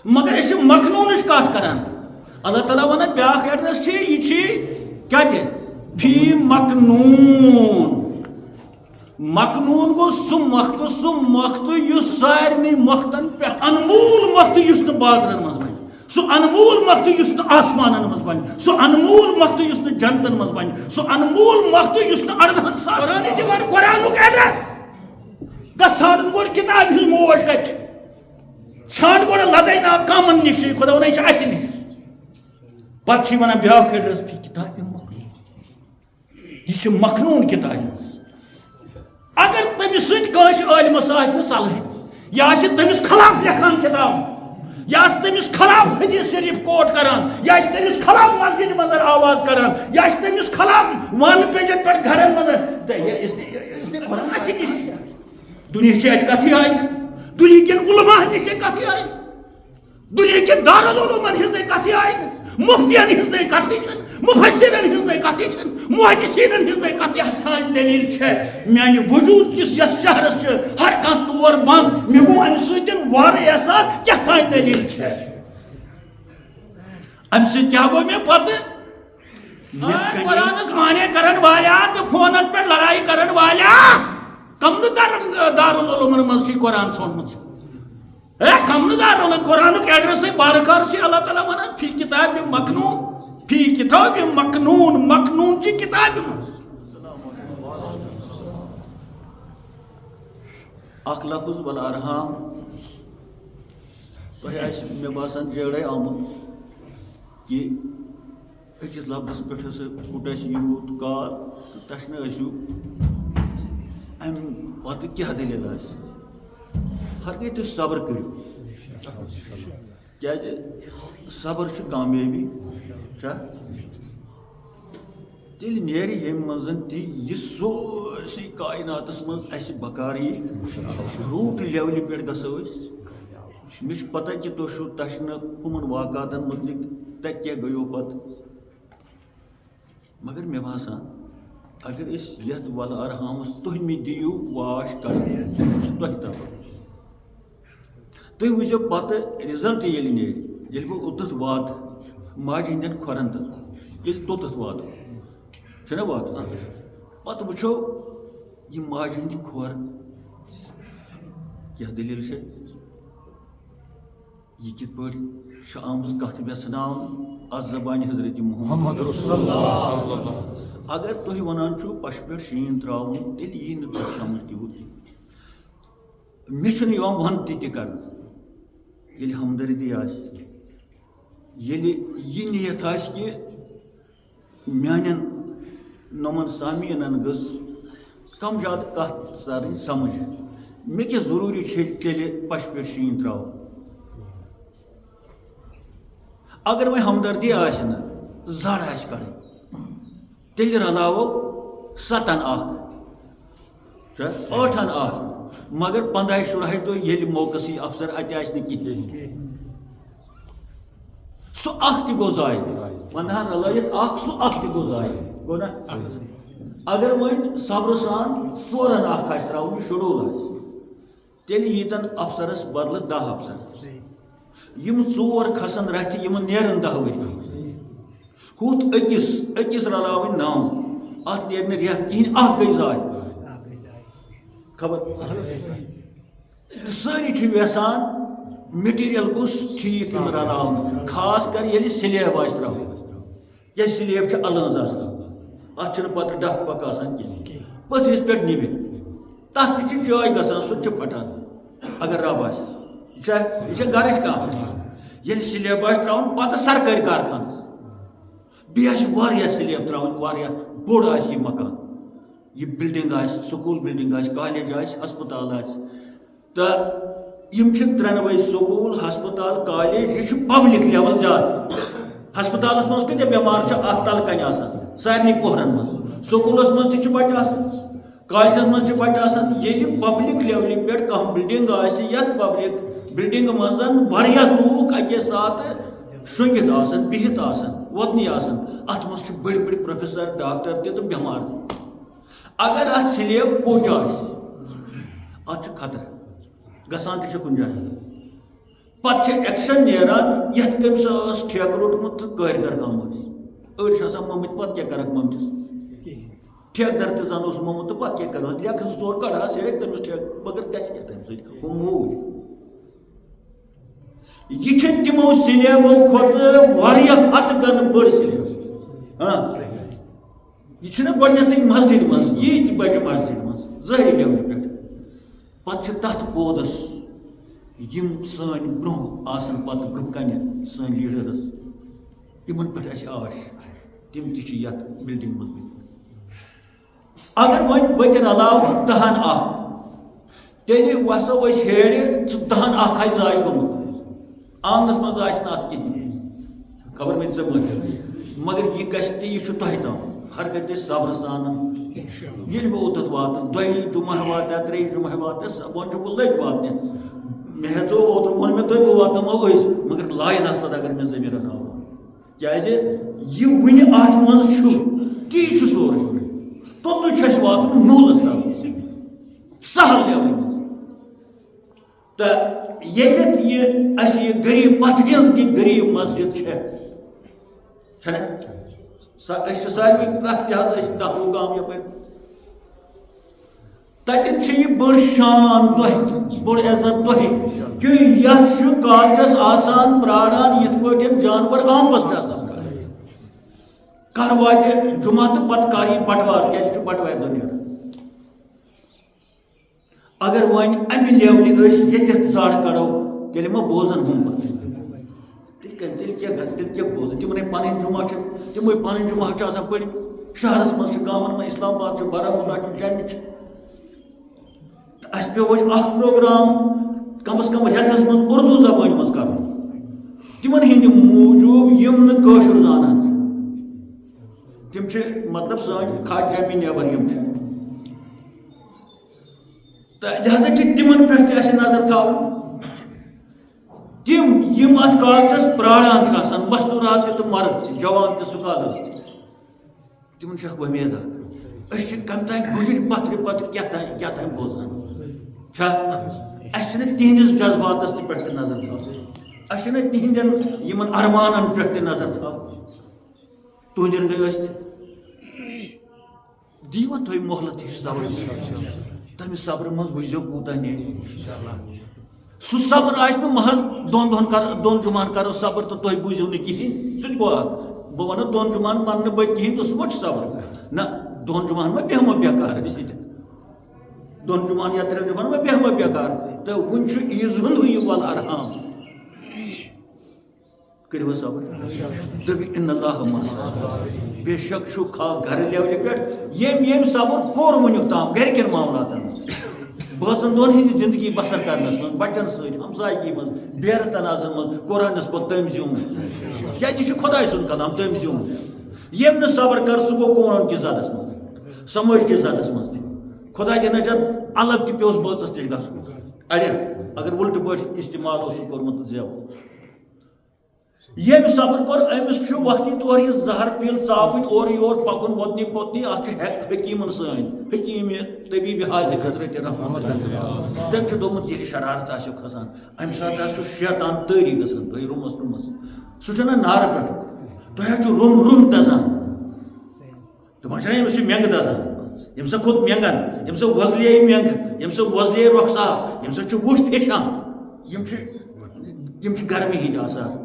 مگر اس مخنون کت کران اللہ تعالیٰ ونان بیاکھ ایڈریس یہ کیا فی مخنون مخنون گو سہ مخت اس سارے مختن پہ انمول مخت اس بازرن مز بن سہ انمول مخت اس آسمان مز بن سہ انمول مخت اس جنتن مز بن سہ انمول مخت اس اردہن ساس قرآن ایڈریس گھان گوڑ کتاب ہز موج کت ژھانڈ گوڑ لدے نا کامن نش خدا ون یہ اس نش پتہ ونان بیاکھ ایڈریس فی کتاب مخنون یہ مخنون کتاب اگر تمس سس عالمس صلاح یا تمس خلاف لکھان کتاب یا تمس خلاف حدیث شریف کوٹ کران یا تمس خلاف مسجد مز آواز کران یا تمس خلاف ون پیجن پہ گھرن مز قرآن اس نش دنیا ات کتھی آئی دنیا کن علماء نش کتھی آئی دنیا کن دارالعلومن ہز کتھی آئی مفتین ہز کتھی مفسرن ہز کتھی محدثین ہز کتھی تھان دلیل میانہ وجود کس یس شہرس ہر کھانا طور بند مے گو امہ سن وار احساس کیا تھان دلیل امہ سن کیا گو مے پتہ قرآنس مانے کرن والا تو فونن پہ لڑائی کرن والا کم دارالعلومن مز قرآن سونمت کم قرآن ایڈریس بارکار اللہ تعالیٰ ونان فی کتاب مخنون فی کتاب مخنون مخنون چی کتاب اخ لفظ والارحام تہ مے باسان جڑے آمت کہ اکس لفظس پہ کٹ یوت کال تشن ٲسِو ام پتہ کیا دلیل ہر گئی تھی صبر کرو کیا صبر کامیابی تیل نیرِ یم مزن تی یہ سورسی کائناتس مز اس بکار روٹ لیولہِ پہ گژھو مے پتہ کہ تُہۍ چھُو تشنہ کمن واقعاتن متعلق تتہِ کیٛاہ گٔیو پتہٕ مگر مے باسان اگر اس یتھ والارحامس تُہۍ مےٚ دِیِو واش کرن تۄہہِ تام تُہۍ وٕچھِو پتہٕ رِزلٹ ییٚلہِ نیرِ ییٚلہِ بہٕ اوٚتَتھ واتہٕ ماجہِ ہٕنٛدٮ۪ن کھۄرن تل ییٚلہِ توٚتَتھ واتو چھُنہ واتان پتہٕ وٕچھو یہِ ماجہِ ہٕنٛدِ کھۄر کیٛاہ دٔلیٖل چھِ یہ کت پٲٹھۍ آمٕژ کتھ ویژھناونہٕ اتھ زبانہِ حضرت محمد رسول اللہ اگر تُہۍ ونان چھُو پشہِ پٮ۪ٹھ شیٖن ترٛاوُن تیٚلہِ یی نہٕ تۄہہِ سمجھ تیوٗت کینٛہہ مےٚ چھُنہٕ یِوان ونٛد تہِ کرنہٕ ییٚلہِ ہمدردی آسہِ ییٚلہِ یہِ نِیت آسہِ کہِ میانٮ۪ن نۄمن سامیٖنن گٔژھ کم زیادٕ کتھ ژَرٕنۍ سمجھ مےٚ کیٛاہ ضروٗری چھِ تیٚلہِ پشہِ پٮ۪ٹھ شیٖن ترٛاوُن اگر وۄنۍ ہمدردی آسہِ نہٕ زڑ آسہِ کڑٕنۍ تیٚلہِ رلاوو 7 اکھ 8 اکھ مگر 15 شُراہہِ دۄہ ییٚلہِ موقعس یی افسر اتہِ آسہِ نہٕ کِہیٖنۍ سُہ اکھ تہِ گوٚو ضایع ونہٕ رلٲیِتھ اکھ سُہ اکھ تہِ گوٚو ضایع گوٚو نا اگر وۄنۍ صبرٕ سان 4 اکھ آسہِ ترٛاوُن یہِ شڈوٗل آسہِ تیٚلہِ ییٖتن افسرس بدلہٕ 10 افسر یم 4 کھسن رتھِ یمن نیرن 10 ؤری ہُتھ أکِس رلاوٕنۍ 9 اتھ نیرِ نہٕ رٮ۪تھ کِہیٖنۍ اکھ گٔے ضایع خبر سٲری چھِ یژھان میٹیٖریل گوٚژھ ٹھیٖک یُن رلاونہٕ خاص کر ییٚلہِ سلیب آسہِ ترٛاوُن کیٛازِ سلیب چھِ الٲنٛز آسان اتھ چھِنہٕ پتہٕ ڈکھ پکھ آسان کِہیٖنۍ پٔتھرِس پٮ۪ٹھ نِبہِ تتھ تہِ چھِ جاے گژھان سُہ تہِ چھُ پھٹان اگر رب آسہِ یہ چھِ گرٕچ کتھ ییٚلہِ سلیب آسہِ ترٛاوُن پتہٕ سرکٲرۍ کارخانس بیٚیہِ آسہِ واریاہ سلیب ترٛاوٕنۍ واریاہ بوٚڑ آسہِ یہِ مکان یہ بلڈنگ آسہِ سکوٗل بلڈنگ آسہِ کالیج آسہِ ہسپتال آسہِ تہٕ یِم چھِ 3 سکوٗل ہسپتال کالیج یہِ چھُ پبلک لیول زیادٕ ہسپتالس منٛز کۭتیاہ بٮ۪مار چھِ اتھ تل کنہِ آسان سارنٕے پوہرن منٛز سکوٗلس منٛز تہِ چھِ بچہِ آسان کالجس منٛز چھِ بچہِ آسان ییٚلہِ پبلک لیولہِ پٮ۪ٹھ کانٛہہ بلڈنگ آسہِ یتھ پبلک بلڈنگ منٛز واریاہ لوٗکھ اکے ساتہٕ شۄنٛگِتھ آسان بِہِتھ آسان وۄتنی آسان اتھ منٛز چھِ بٔڑۍ بٔڑۍ پروفیسر ڈاکٹر تہِ تہٕ بٮ۪مار تہِ اگر اتھ سلیب کوٚچ آسہِ اتھ چھُ خطرٕ گژھان تہِ چھِ کُنہِ جایہِ پتہ ایکشن نیران یتھ کٔمِس ٲس ٹھیکہٕ روٚٹمُت تہٕ کٲرۍ گر گٔمٕژ أڑۍ چھِ آسان مٔمٕتۍ پتہٕ کیٛاہ کَرکھ مٔمتِس ٹھیکہٕ در تہِ زن اوس مۆمُت تہٕ پتہٕ کیٛاہ کَرہوس لیکھٕ 2-4 کڑہس ہے تٔمِس ٹھیکہٕ مگر گژھِ کیٛاہ تَمہِ سۭتۍ ہُہ موٗدۍ یہ چھِ تِمو سلیبو کھۄتہٕ واریاہ ہَتھ گَنہٕ بٔڑ سلیب یہ چھُنہٕ گۄڈٕنیٚتھٕے مسجد منٛز ییٖتۍ بَجہِ مسجد منٛز ظٲہری لیولہِ پٮ۪ٹھ پتہٕ چھِ تَتھ پودس یِم سٲنۍ برونٛہہ آسان پتہٕ برونٛہہ کنہِ سٲنۍ لیٖڈٲرٕس یِمن پٮ۪ٹھ اَسہِ آش تِم تہِ چھِ یتھ بِلڈِنٛگ منٛز اگر وۄنۍ بہٕ تہِ رلاوٕ 10 اکھ تیٚلہِ وسو أسۍ ہیرِ ژٕ 10 اکھ آسہِ ضایہِ گوٚمُت آنگنس منٛز آسہِ نہٕ اتھ کِہیٖنۍ خبر مےٚ ژےٚ مٲنۍ مگر یہِ گژھِ تہِ یہِ چھُ تۄہہِ تام ہر کانٛہہ گژھِ صبر سان ییٚلہِ بہٕ اوٚتَتھ واتہٕ 2 جُمعہ واتیا 3 جُمعہ واتیا وۄنۍ چھُ بہٕ لٔگۍ واتنہِ مےٚ ہیژو اوترٕ ووٚن مےٚ تۄہہِ بہٕ واتناوو أزۍ مگر لاین آسہٕ پتہٕ اگر مےٚ زٔمیٖن رٹناوو کیٛازِ یہِ وٕنہِ اتھ منٛز چھُ تی چھُ سورُے توٚتُے چھُ اَسہِ واتُن نوٗلس تام سہل لیولہِ منٛز تہٕ ییٚتٮ۪تھ یہِ اَسہِ یہِ غریٖب پتھرِس یہِ غریٖب مسجد چھَنا أسۍ چھِ سارنٕے پرٛٮ۪تھ لحاظ أسۍ 10 گام یپٲرۍ تتٮ۪ن چھِ یہِ بٔڑ شان تۄہہِ بٔڑ عزت تۄہہِ کہِ یتھ چھُ کالجس آسان پرٛاران یِتھ پٲٹھۍ جانور آمبس چھِ آسان کر واتہِ جُمعہ تہٕ پتہٕ کر یی بٹوار کیٛازِ چھُ بٹوارِ دۄہ نیران اگر وۄنۍ امہِ لیولہِ أسۍ ییٚتٮ۪تھ زڈ کڑو تیٚلہِ ما بوزن ہُم تیٚلہِ کیٛاہ بوزن تِمنٕے پنٕنۍ جُمعہ چھِ تِمٕے پنٕنۍ جُمعہ چھِ آسان پٔرمٕتۍ شہرس منٛز چھِ گامن منٛز اسلام آباد چھُ بارہمولہ چھُ جَمہِ چھِ تہٕ اَسہِ پیٚو وۄنۍ اکھ پروگرام کم از کم رٮ۪تس منٛز اُردو زبٲنۍ منٛز کرُن تِمن ہٕنٛدِ موٗجوٗب یِم نہٕ کٲشُر زانان تِم چھِ مطلب سٲنۍ خاص جمی نیبر یِم چھِ تہٕ لہذا چھِ تِمن پٮ۪ٹھ تہِ اَسہِ نظر تھاوٕنۍ تِم یِم اتھ کالجس پرٛاران چھِ آسان مستوٗرات تہِ تہٕ مرد تہِ جوان تہِ سکالٲرٕس تہِ تِمن چھِ اکھ وۄمید اکھ أسۍ چھِ کمہِ تانۍ گُجرۍ پتھرِ کیٛاہ تانۍ بوزان چھا اَسہِ چھِنہٕ تِہنٛدِس جذباتس تہِ پٮ۪ٹھ تہِ نظر تھاوٕنۍ اَسہِ چھِنہٕ تِہنٛدٮ۪ن یِمن ارمانن پٮ۪ٹھ تہِ نظر تھاوٕنۍ تُہنٛدٮ۪ن گٔے ٲسۍ دِیِو تُہۍ مۄہلت ہِش صبر تمہِ صبرٕ منٛز وٕچھزیو کوٗتاہ نیرِ سُہ صبر آسہِ نہٕ محض 2 جُمعن کرو صبر تہٕ تُہۍ بوٗزِو نہٕ کِہیٖنۍ سُہ تہِ گوٚو اکھ بہٕ وَنہٕ 2 جُمعن پننہٕ بٔتۍ کِہیٖنۍ تہٕ سُہ ما چھُ صبر نہ 2 جُمعن ما بیٚہمو بےکار أسۍ ییٚتہِ 2 جُمعن یا 3 جُمعن ما بیٚہمو بےکار تہٕ وُنہِ چھُ عیٖز ہُنٛد ہُہ ول ارحام کٔرِو حظ صبر دٔپِو اِنَ اللّٰہِ مع الصابرین بے شک چھُ گرٕ لیولہِ پٮ۪ٹھ ییٚمۍ صبر کوٚر وٕنیُک تام گرِکٮ۪ن معاملاتن منٛز بٲژن دۄن ہٕنٛدِ زندگی بسر کرنس منٛز بچن سۭتۍ ہمسایگی منٛز بیرٕ تنازن منٛز قرآنس پوٚت تٔمۍ زیوٗن کیٛازِ یہِ چھُ خۄداے سُنٛد کلام تٔمۍ زیوٗن ییٚمۍ نہٕ صبر کر سُہ گوٚو قونوٗن کِس زدس منٛز سمٲجۍ کِس زدس منٛز تہِ خۄدا دِ نجات الگ تہِ پیوس بٲژس نِش گژھُن اڑٮ۪ن اگر وُلٹہٕ پٲٹھۍ استعمال اوسُکھ کوٚرمُت زٮ۪و ییٚمۍ صبر کوٚر أمِس چھُ وقتی طور یہِ زہر پیٖل ژاپٕنۍ اورٕ یور پکُن ووتنی پوتنی اتھ چھُ حکیٖمن سٲنۍ حکیٖم طبیٖب حاضر حضرت رحمت تٔمۍ چھُ دوٚپمُت ییٚلہِ شرارت آسیو کھسان امہِ ساتہٕ آسیو شیطان تٲری گژھان تُہۍ روٗمس سُہ چھُنہ نارٕ پٮ۪ٹھ تۄہہِ حظ چھُ روٚم دزان دپان چھِنہ ییٚمِس چھِ مٮ۪نٛگہٕ دزان ییٚمہِ سۭتۍ کھوٚت مٮ۪نٛگن ییٚمہِ سۭتۍ وۄزلے مٮ۪نٛگہٕ ییٚمہِ سۭتۍ وۄزلے رۄخسار ییٚمہِ سۭتۍ چھُ وُٹھ پھیشان یِم چھِ گرمی ہِنٛدۍ آسان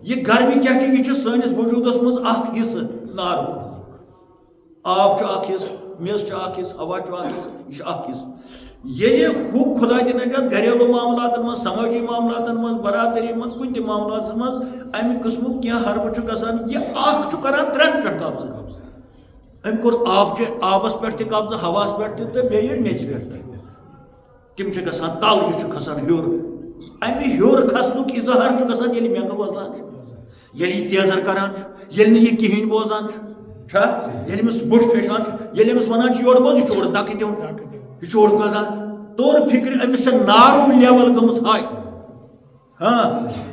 یہ گرمی کیا چھِ یہِ چھُ سٲنِس وجوٗدس منٛز اکھ حِصہٕ نارُک آب چھُ اکھ حِصہٕ میٚژ چھِ اکھ حِصہٕ ہوا چھُ اکھ حِصہٕ یہِ چھُ اکھ حِصہٕ ییٚلہِ ہُہ خۄدا دِ نجات گریلوٗ معاملاتن منٛز سمٲجی معاملاتن منٛز برادری منٛز کُنہِ تہِ معاملاتس منٛز امہِ قٕسمُک کینٛہہ حربہٕ چھُ گژھان یہِ اکھ چھُ کران 3 پٮ۪ٹھ قبضہٕ أمۍ کوٚر آبس پٮ۪ٹھ تہِ قبضہٕ ہوہس پٮ۪ٹھ تہِ تہٕ بیٚیہِ میٚژِ پٮ۪ٹھ تہِ تِم چھِ گژھان تل یہِ چھُ کھسان ہیوٚر امہِ ہیوٚر کھسنُک اِظہار چھُ گژھان ییٚلہِ مٮ۪نٛگہٕ وۄزلان چھُ ییٚلہِ یہِ تیزر کران چھُ ییٚلہِ نہٕ یہِ کِہینۍ بوزان چھُ ییٚلہِ أمِس بُٹھ پھیشان چھُ ییٚلہِ أمِس وَنان چھِ یورٕ بوز یہِ چھُ اورٕ دَکہٕ دِوان یہِ چھُ اورٕ گژھان طور فِکرِ أمِس چھےٚ نارو لیول گٔمٕژ ہاے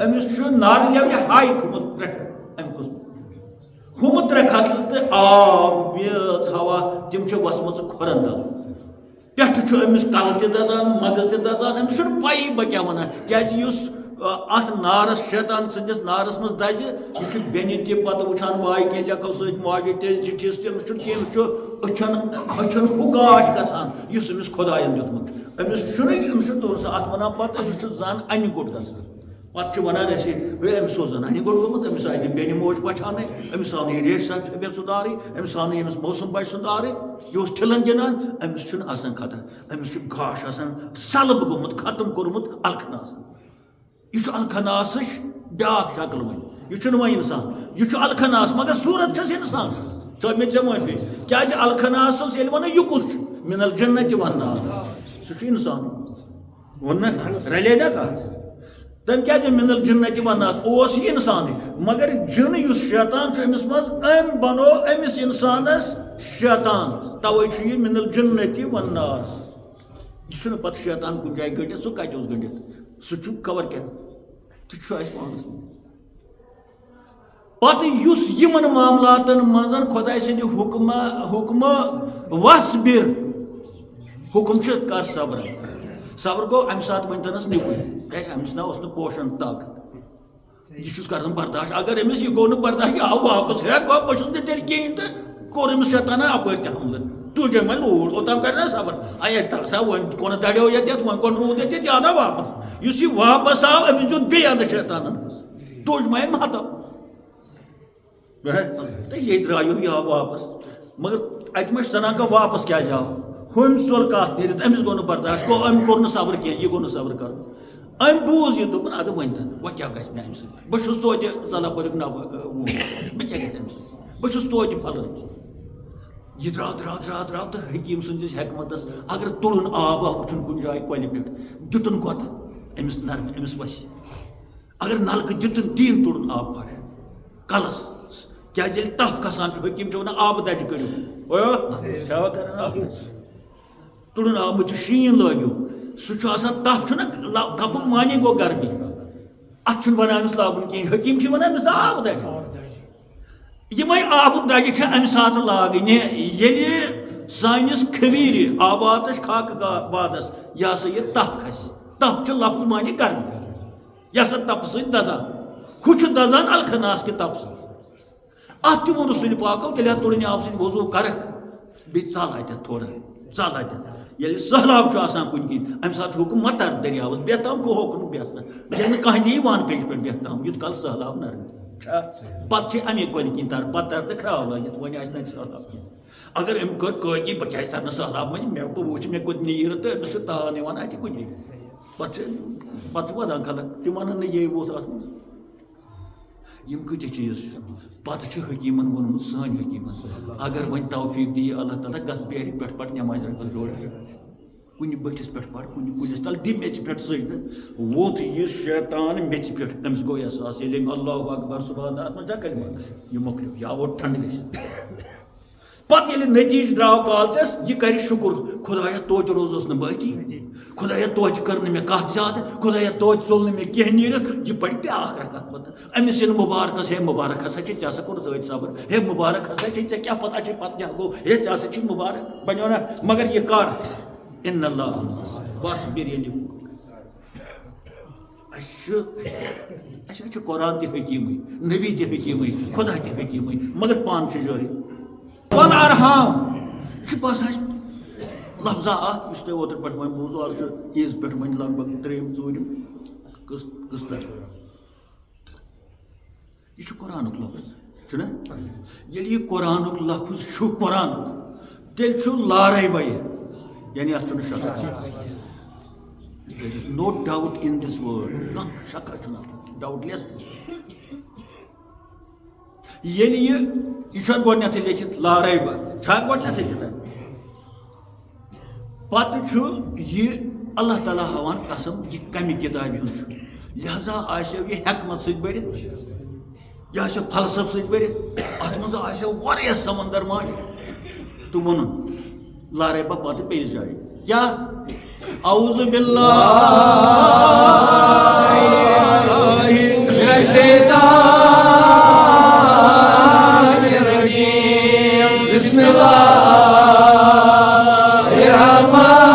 أمِس چھُ نارٕ لیولہِ ہاے کھوٚمُت اَمہِ قٕسمُک ہُمہٕ 3 کھسنہٕ تہٕ آب میٚژ ہوا تِم چھِ وَسمَژٕ کھۄرن تل پٮ۪ٹھٕ چھُ أمِس کَلہٕ تہِ دَزان مَغٕز تہِ دَزان أمِس چھُنہٕ پَیی بہٕ کیٛاہ وَنان کیٛازِ یُس اَتھ نارَس شیطان سٕنٛدِس نارَس منٛز دَزِ یہِ چھُ بیٚنہِ تہِ پَتہٕ وٕچھان واے کینٛہہ لیکھو سۭتۍ ماجہِ تہِ زِٹھِس تہِ أمِس چھُنہٕ کینٛہہ أمِس چھُ أچھَن ہُہ گاش گژھان یُس أمِس خۄدایَن دیُتمُت چھُ أمِس چھُنہٕ دوٚر سا اَتھ وَنان پَتہٕ أمِس چھُ زَن اَنہِ گوٚٹ گژھان پَتہٕ چھِ وَنان اَسہِ ہے أمِس اوس زَن اَنہِ گوٚٹ گوٚمُت أمِس آیہِ نہٕ بیٚنہِ موج پَچھانٕے أمِس آو نہٕ یہِ ریش صٲب سُدھارٕے أمِس آو نہٕ ییٚمِس موسم بَچہِ سُدھارٕے یہِ اوس ٹھِلَن گِنٛدان أمِس چھُنہٕ آسان خطر أمِس چھُ گاش آسان سَلب گوٚمُت ختم کوٚرمُت الخناسَن یہ چھُ الخناسٕچ بیٛاکھ شکل وۄنۍ یہِ چھُنہٕ وۄنۍ اِنسان یہِ چھُ الخناس مگر صوٗرت چھَس اِنسان ژٕ مےٚ ژےٚ معٲفی کیٛازِ الخناسَس ییٚلہِ وَنو یہِ کُس چھُ مِن الجنت تہِ وَننہٕ آو سُہ چھُ اِنسان ووٚن نہ رَلے نا کَتھ تٔمۍ کیٛازِ مِن الجنت تہِ وَننَس اوس یہِ اِنسانٕے مگر جِن یُس شیطان چھُ أمِس منٛز أمۍ بَنوو أمِس اِنسانَس شیطان تَوَے چھُ یہِ مِن الجنت تہِ وَنناس یہِ چھُنہٕ پَتہٕ شیطان کُنہِ جایہِ گٔنڈِتھ سُہ کَتہِ اوس گٔنڈِتھ سُہ چھُ خبر کیٛاہ تہِ چھُ اَسہِ پانَس منٛز پَتہٕ یُس یِمن معاملاتن منٛز خۄداے سٕنٛدِ حُکمہٕ وَسبِر حُکُم چھُ کر صبر صبر گوٚو اَمہِ ساتہٕ ؤنۍتَنَس نِکُے کیٛازِ أمِس نہ اوس نہٕ پوشن طاقت یہِ چھُس کران برداشت اگر أمِس یہِ گوٚو نہٕ برداشت یہِ آو واپس ہے گوٚو بہٕ چھُس نہٕ تیٚلہِ کِہیٖنۍ تہٕ کوٚر أمِس شیطانن اَپٲرۍ تہِ حملہٕ تُجے وۄنۍ لوٗر اوٚتام کَرِ نا صبر اَے سا وۄنۍ کُن دَڑیو ییٚتٮ۪تھ وۄنۍ کُن روٗد ییٚتٮ۪تھ یہِ آو نا واپس یُس یہِ واپس آو أمِس دیُت بیٚیہِ اَندٕ شیطانن تُج مےٚ ماتو تہٕ ییٚتہِ درٛایو یہِ آو واپس مگر اَتہِ ما چھِ سَنان کانٛہہ واپس کیٛازِ آو ہُمۍ ژوٚل کَتھ نیٖرِتھ أمِس گوٚو نہٕ برداشت گوٚو أمۍ کوٚر نہٕ صبر کینٛہہ یہِ گوٚو نہٕ صبر کَرُن أمۍ بوٗز یہِ دوٚپُن اَدٕ ؤنۍتَن وۄنۍ کیٛاہ گژھِ مےٚ اَمہِ سۭتۍ بہٕ چھُس توتہِ ژَلَپوریُک نَبہٕ مےٚ کیٛاہ گژھِ اَمہِ سۭتۍ بہٕ چھُس توتہِ پھلٲنۍ یہِ درٛاو تہٕ حکیٖم سٕنٛدِس حٮ۪کمَتَس اگر تُرُن آب آو وٕچھُن کُنہِ جایہِ کۄلہِ پٮ۪ٹھ دیُتُن گۄتہٕ أمِس نرمہِ أمِس وَسہِ اگر نَلکہٕ دیُتُن دِیِن تُرُن آب پھَش کَلَس کیٛازِ ییٚلہِ تَپھ کھسان چھُ حکیٖم چھُ وَنان آبہٕ دَجہِ کٔرِو تُرُن آب مٔتھِو شیٖن لٲگِو سُہ چھُ آسان تَپھ چھُنہ تَپھُک معنی گوٚو گرمی اَتھ چھُنہٕ وَنان أمِس لاگُن کِہیٖنۍ حکیٖم چھِ وَنان أمِس دَ آبہٕ دَجہِ یِمے آبہٕ دَجہِ چھِ اَمہِ ساتہٕ لاگٕنہِ ییٚلہِ سٲنِس کھٔویٖرِ آباتٕچ خاکہٕ بادَس یہِ ہسا یہِ تَپھ کھسہِ تَپھ چھُ لفظ معنی گرمی یہِ ہسا تَپہٕ سۭتۍ دَزان ہُہ چھُ دَزان الخناس کہِ تَپہٕ سۭتۍ اَتھ تہِ ووٚن رسوٗلِ پاکو تیٚلہِ اَتھ تُرٕنہِ آبہٕ سۭتۍ وضوٗ کَرکھ بیٚیہِ ژَل اَتٮ۪تھ تھوڑا ژَل اَتٮ۪تھ ییٚلہِ سہلاب چھُ آسان کُنہِ کِنۍ اَمہِ ساتہٕ چھُ حُکُم مَتر دٔریاوَس بیٚہہ تام ہوکُن بیٚہہ تام ییٚلہِ نہٕ کانٛہہ دِیہِ وان پیٚنٛجہِ پٮ۪ٹھ بیٚہہ تام یُتھ کال سہلاب نَرِ پَتہٕ چھِ اَمے کۄلہِ کِنۍ تَران پَتہٕ تَرِ تہٕ کھرٛاو لٲگِتھ وۄنۍ آسہِ نہٕ سہلاب کینٛہہ اگر أمۍ کٔر کٲگی بہٕ کیٛازِ تَرٕ نہٕ سہلاب منٛز مےٚ بہٕ وٕچھِ مےٚ کوٚت نیٖرٕ تہٕ أمِس چھُ تان یِوان اَتہِ کُنی پَتہٕ چھُ وَدان خلق تِم وَنان نہٕ یے ووت اَتھ منٛز یِم کۭتیاہ چیٖز چھِ پَتہٕ چھُ حکیٖمن ووٚنمُت سٲنۍ حکیٖمن اگر وۄنۍ توفیٖق دِیہِ اللہ تعالیٰ گژھ بیرِ پٮ۪ٹھ پَتہٕ نٮ۪مازِ رَٹَس جوڑ کُنہِ بٔٹھِس پٮ۪ٹھ پَر کُنہِ کُلِس تَل دِ میٚژِ پٮ۪ٹھ سٔجدٕ ووٚتھ یہِ شیطان میٚژِ پٮ۪ٹھ أمِس گوٚو احساس ییٚلہِ أمۍ اللہ اکبر سُبحان اَتھ منٛز کیٛاہ کَرِ یہِ مۄکلیو یہِ آو ٹھنٛڈٕ گٔژھِتھ پَتہٕ ییٚلہِ نٔتیٖجہٕ درٛاو کالچَس یہِ کَرِ شُکُر خۄدایا توتہِ روزُس نہٕ بہٕ أتی خۄدایا توتہِ کٔر نہٕ مےٚ کَتھ زیادٕ خۄدایا توتہِ ژوٚل نہٕ مےٚ کینٛہہ نیٖرِتھ یہِ پَرِ بیٛاکھ رکعت پَتہٕ أمِس یِنہٕ مُبارکَس ہے مُبارک ہسا چھِ ژےٚ ہسا کوٚرُتھ ٲدۍ صبر ہے مُبارک ہسا چھِ ژےٚ کیٛاہ پَتہ چھِ پَتہٕ کیٛاہ گوٚو ہے ژےٚ ہسا چھِ مُبارک بَنیو نہ مگر یہِ کَر اِن اللہ بَس بِریانی اَسہِ چھُ قرآن تہِ حکیٖمٕے نبی تہِ حکیٖمٕے خۄدا تہِ حکیٖمٕے مگر پانہٕ چھِ جٲری وَل اَرحام یہِ چھُ باسان اَسہِ لفظا اکھ یُس تۄہہِ اوترٕ پٮ۪ٹھ وۄنۍ بوٗزوٗ آز چھُ عیٖذ پٮ۪ٹھ وۄنۍ لگ بگ 3 4 قٕسطہٕ یہِ چھُ قرآنُک لفظ چھُنہ ییٚلہِ یہِ قرآنُک لفظ چھُ قرآنُک تیٚلہِ چھُ لارے بَیہِ یعنی اَتھ چھُنہٕ شک there is no doubt in this word کانٛہہ شکا چھُنہٕ ڈاوُٹ لیس ییٚلہِ یہِ چھُ اَتھ گۄڈٕنیٚتھٕے لیکھِتھ لارے بہ چھا گۄڈٕنیٚتھٕے لیکھِتھ پَتہٕ چھُ یہِ اللہ تعالیٰ ہاوان قسم یہِ کَمہِ کِتابہِ ہُنٛد چھُ لہذا آسیو یہِ حٮ۪کمت سۭتۍ بٔرِتھ یہِ آسیو فلسف سۭتۍ بٔرِتھ اَتھ منٛز آسیو واریاہ سمندر مانہِ تہٕ ووٚنُن لارے بہ پَتہٕ بیٚیِس جایہِ کیٛاہ اعوذ باللہ من الشیطان الرجیم بسم اللہ الرحمن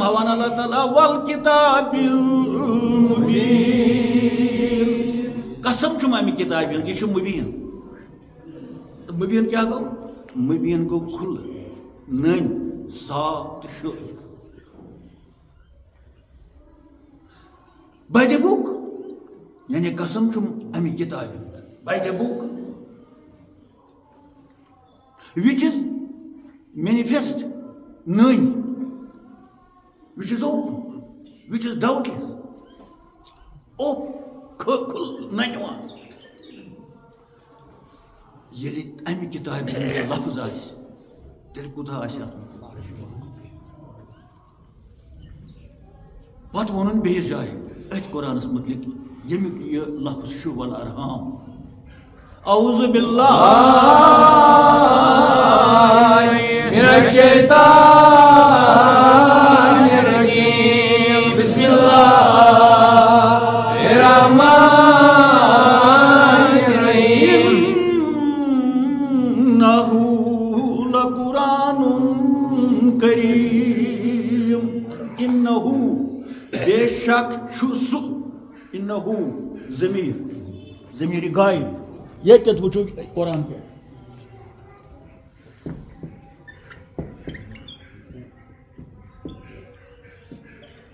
اللہ ون اللہ تعالیٰ والکتاب المبین قسم چھم امی کتاب یہ چھ مبین مبین کیا گو مبین گو کھل نن صاف تو شو by the book یعنی قسم چھم امی کتاب by the book which is manifest نن which is open which is doubtless کھل ننوان یلی امی کتاب لفظ آس تیل کوتاہ آس پتہ ونن بیس جائے ات قرآنس متعلق یمیک یہ لفظ شو والارحام اعوذ باللہ من الشیطان الرجیم بسم اللہ الرحمن الرحیم انہ لقرآن کریم انہ بے شک چھو سو انہو ضمیر غائب یہ تت وچو قرآن پہ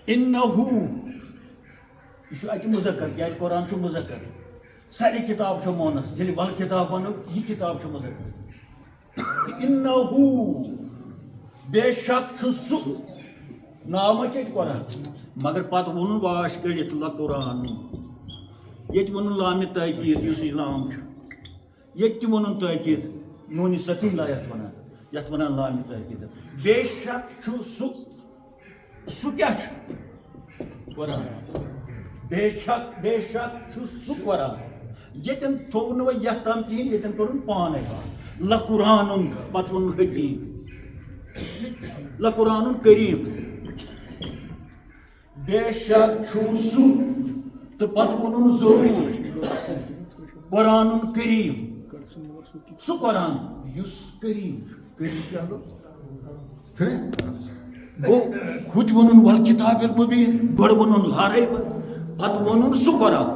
انہو یہ اکہ مذکر کیا قرآن چھو مذکر ساری کتاب چھو مونس یعنی بل کتاب ونو یہ کتاب چھو مذکر انہو بے شک چھو سو نام چھ قرآن مگر پتہ ونن واش کڑت لقرآن یت ونن لام تاکید یس لام چھ یت ونن تاکید نون سکین لا یت ونان لام تاکید بے شک چھ سو کیا چھ قرآن بے شک چھ سو قرآن یتن تھون و یت تام کہین یتن کرن پانے لقرآن پتہ ونن حکیم لقرآن کریم بے شک چھو سو تو پتہ ونن ضرور قرآن کریم سو قرآن یس کریم کیا گو خود ونن والکتاب المبین گوڑ ونن لارے پتہ ونن سو قرآن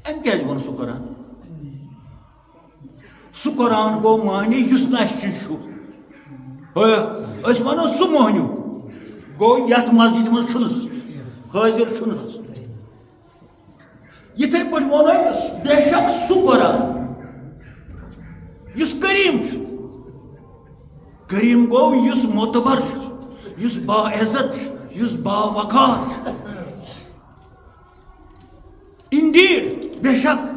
ام کیا ون سو قرآن سو قرآن گو معنی یس نش چھو اس ونو سو مہنیو گو یت مسجد مز چھنس حاضر چھنس یتھے پٹ ونو بے شک سو قرآن یس کریم کریم گو یس معتبر یس با عزت یس با وقار انڈیڈ بے شک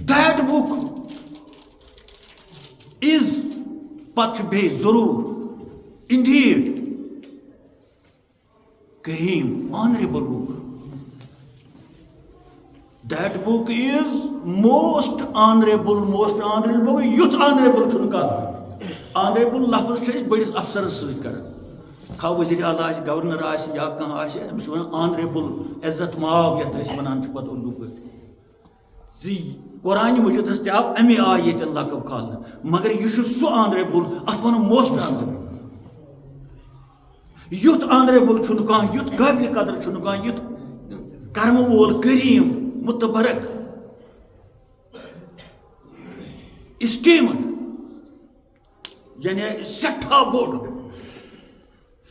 دیٹ بک از پتہ بے ضرور انڈیڈ کریم honourable book that book is most honourable book youth honourable چھن کر آنریبل لفظ چھ بڑس افسرس ست کر خواہ وزیر اعلیٰ گورنر یا کھانا امس ونان آنریبل عزت ماب یت ونان پتہ اردو پہ قرآن مجید تہ آو امی آئی یتن لقب کھالنا مگر یہ سو آنریبل ات ونو موسٹ آنریبل یوتھ آنریبل چھن کھانا یوتھ قابل قدر چھن کھانا یوتھ کرم وول کریم متبرک اسٹیم یعنی سٹھا بوڑ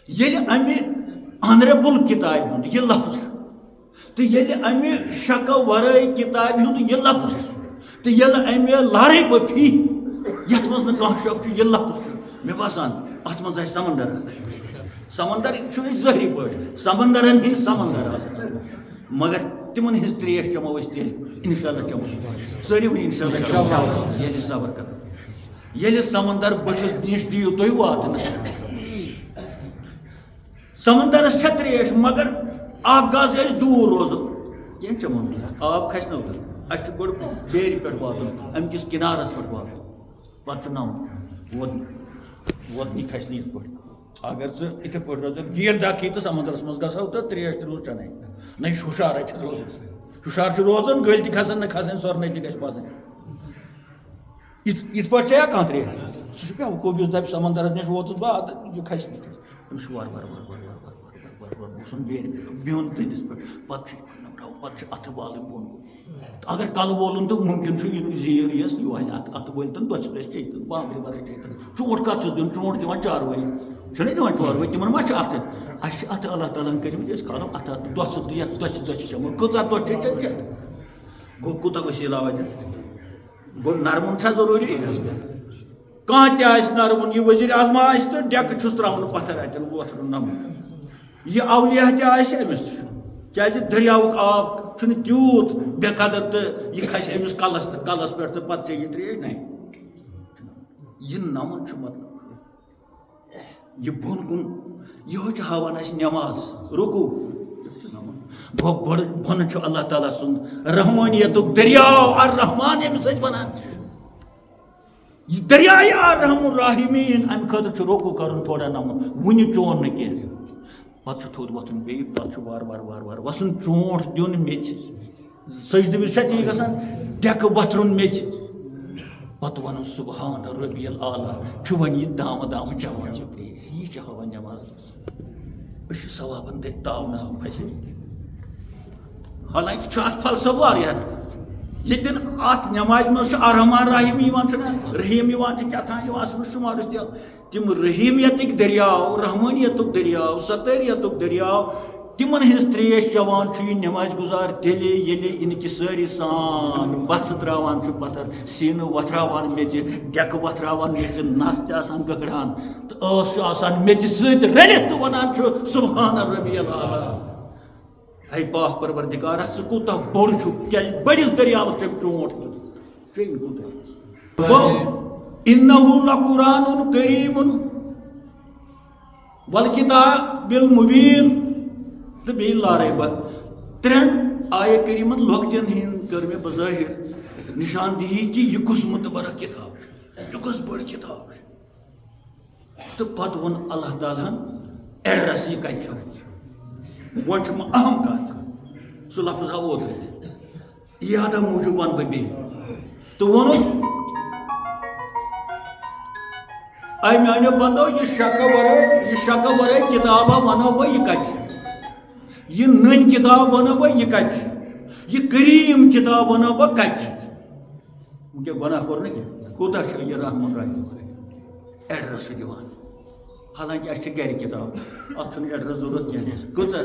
یل امہ آنریبل کتاب ہند یہ لفظ تو یل امہ شک ورائے کتاب ہند یہ لفظ تو یل امہ لارے بفی یت مز نہ شک یہ لفظ مے باسان ات مز سمندر سمندر ظاہری پہ سمندرن ہند سمندر مگر تمن ہز تریش چمو تیل انشاءاللہ چمو ساری ون انشاءاللہ یل صبر کر یل سمندر بچس نش دیو تھی وات سمندرس چھ تریش مگر آب گاز دور روزو کی چمو آب کھس نا ادھر اس گوڑ بیری پہ واتن ام کس کنارس پہ واتن پتہ نم ووت کھس نت پہ اگر ثہ اتھے پہ روز گیٹ دکھی تو سمندرس مز گھو تو تریش تہ روز چنے نہ ہشار اتھ روزان ہشار روزان گل تہ کھسن نہ کھسن سورنے تہ گھس پزن ات پہ چیا کھانا تریش سہ پہ کوبیس دپ سمندرس نش ووتس بہ یہ کھس نہ تٔمِس چھُ وار وسُن بِہُن تٔتِس پٮ۪ٹھ پَتہٕ چھِ اَتھٕ والٕنۍ بۄن کُن تہٕ اگر کَلہٕ وولُن تہٕ مُمکِن چھُ یہِ زیٖر یِیَس یہِ والہِ اَتھٕ وٲلۍتَن دۄچھِ ترٛیش چیٚیتَن بانٛبرِ وَرٲے چیٚیتَن ژوٗنٛٹھ کَتھ چھُس دیُن ژوٗنٛٹھ دِوان چاروٲے چھُنہ دِوان چاروٲے تِمن ما چھِ اَتھٕ اَسہِ چھِ اَتھٕ اللہ تعالیٰ ہَن کٔرمٕتۍ أسۍ کھالو اَتھٕ دۄسہٕ تہٕ یَتھ دۄچھِ چٮ۪مو کۭژاہ دۄچھ چھِ چٮ۪تھ گوٚو کوٗتاہ ؤسیٖل آو اَتٮ۪تھ گوٚو نرمُن چھا ضروٗری کانٛہہ تہِ آسہِ نرمُن یہِ ؤزیٖرِ اعظما آسہِ تہٕ ڈٮ۪کہٕ چھُس ترٛاوُن پَتھر اَتٮ۪ن ووتھرُن نمُن یہِ اولیا تہِ آسہِ أمِس تہِ چھُ کیٛازِ دٔریاوُک آب چھُنہٕ تیوٗت بے قدر تہٕ یہِ کھسہِ أمِس کَلَس پٮ۪ٹھ تہٕ پَتہٕ چیٚیہِ یہِ ترٛیش نَے یہِ نمُن چھُ مطلب یہِ بۄن کُن یِہوے چھُ ہاوان اَسہِ نٮ۪ماز رُکوٗ بۄنہٕ چھُ اللہ تعالیٰ سُنٛد رحمٲنیتُک دٔریاو الرحمان ییٚمہِ سۭتۍ وَنان چھِ یہِ دٔریایہِ الرحم الراحمیٖن اَمہِ خٲطرٕ چھُ روکوٗ کَرُن تھوڑا نمُن وُنہِ چون نہٕ کینٛہہ پَتہٕ چھُ تھوٚد وۄتھُن بیٚیہِ پَتہٕ چھُ وارٕ وَسُن ژوٗنٛٹھ دیُن میٚژِ سجدٕ وِزِ چھا تی گژھان ڈٮ۪کہٕ وۄتھرُن میٚژِ پَتہٕ وَنُن سُبحان رۄبی العالیٰ چھُ وۄنۍ یہِ دامہٕ جوان یہِ چھِ ہاوان نٮ۪ماز أسۍ چھِ ثوابَن تہِ تاونَس پھٔسِتھ حالانکہِ چھُ اَتھ فلسفہٕ واریاہ ییٚتٮ۪ن اَتھ نٮ۪مازِ منٛز چھُ الرحمان رحیٖم یِوان چھُنہ رحیٖم یِوان چھِ کیٛاہ تھام یِوان چھُنہٕ شُمارَس تہِ تِم رحیٖمیتٕکۍ دٔریاو رحمٲنیتُک دٔریاو ستٲریتُک دٔریاو تِمن ہٕنٛز ترٛیش چٮ۪وان چھُ یہِ نٮ۪مازِ گُزار تیٚلہِ ییٚلہِ اِنکِسٲری سان بَسہٕ ترٛاوان چھُ پَتھر سیٖنہٕ وۄتھراوان میٚژِ ڈٮ۪کہٕ وۄتھراوان میٚژِ نَس تہِ آسان گٔکھڑان تہٕ ٲس چھُ آسان میٚژِ سۭتۍ رٔلِتھ تہٕ وَنان چھُ سُبحان رۄبی العالیٰ ہے پاک پروردگارا ژٕ کوٗتاہ بوٚڑ چھُکھ کیٛازِ بٔڑِس دٔریاوَس چھُکھ ژوٗنٛٹھ چیٚیہِ کوٗتاہ گوٚو اِنَّہُ لَقُرآنٌ کریٖمٌ وَالکِتابِ المُبیٖن تہٕ بیٚیہِ لا ریبہ ترٛٮ۪ن آیے کریٖمَن لۄکٹٮ۪ن ہِنٛدۍ کٔر مےٚ بظٲہِر نِشاندہی کہِ یہِ کُس مُتبرک کِتاب چھُ یہِ کۄس بٔڑ کِتاب چھِ تہٕ پَتہٕ ووٚن اللہ تعالیٰ ہَن ایڈرَس یہِ کَتہِ چھُ وۄنۍ چھُ اہم کَتھ سُہ لفظ آو اوترٕ تہِ یادٕ موٗجوٗب وَنہٕ بہٕ بیٚیہِ تہٕ ووٚنُن اَے میٛانیو بنٛدو یہِ شکہٕ وَرٲے کِتابہ وَنو بہٕ یہِ کَتہِ چھِ یہِ نٔنۍ کِتاب وَنو بہٕ یہِ کَتہِ چھِ یہِ کریٖم کِتاب وَنو بہٕ کَتہِ چھِ وٕنکٮ۪ن گۄناہ کوٚر نہٕ کینٛہہ کوٗتاہ چھُ یہِ رحمان رحیٖم ایڈرَس چھُ دِوان حالانکہِ اَسہِ چھِ گَرِ کِتاب اَتھ چھُنہٕ ایڈرَس ضوٚرَتھ کینٛہہ کۭژاہ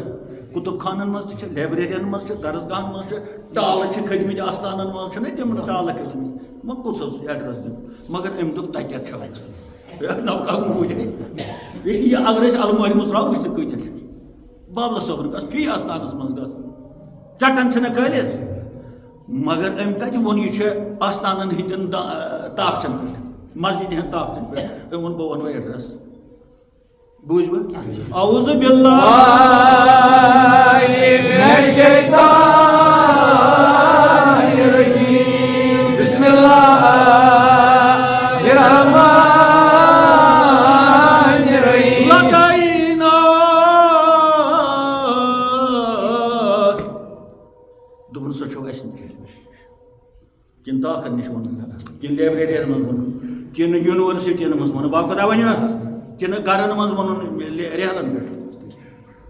کُتُب خانَن منٛز تہِ چھِ لایبرٔرِیَن منٛز چھِ درسگاہَن منٛز چھِ ٹالہٕ چھِ کھٔتۍمٕتۍ آستانَن منٛز چھِنہ تِم ٹالہٕ کھٔتۍمٕتۍ وۄنۍ کُس اوس ایڈرَس دیُن مگر أمۍ دوٚپ تَتہِ کیٛاہ چھُ نَوکاہ موٗدۍ یہِ اگر أسۍ اَلمارِ منٛز ترٛاوو وٕچھ تہٕ کۭتیاہ چھِ بابلہٕ صٲبُن گژھ فی آستانَس منٛز گژھ چٹن چھِنہ کھٲلِتھ مگر أمۍ کَتہِ ووٚن یہِ چھِ آستانَن ہٕنٛدٮ۪ن طاقچَن پٮ۪ٹھ مسجِدِ ہٕنٛدۍ طاقچَن پٮ۪ٹھ أمۍ ووٚن بہٕ وَنو ایڈرَس بوٗزوٕ اعوذ باللہ من الشیطان الرجیم بسم اللہ الرحمن الرحیم لدینا دوٚپُن سۄ چھو اَسہِ نِش کِنہٕ طاقت نِش ووٚنُن کِنہٕ لایبرٔرِیَن منٛز ووٚنُن کِنہٕ یوٗنیورسٹیَن منٛز ووٚنُن باقٕے خۄدا ؤنِو کِنہٕ گرن منٛز وَنُن ریہلن پٮ۪ٹھ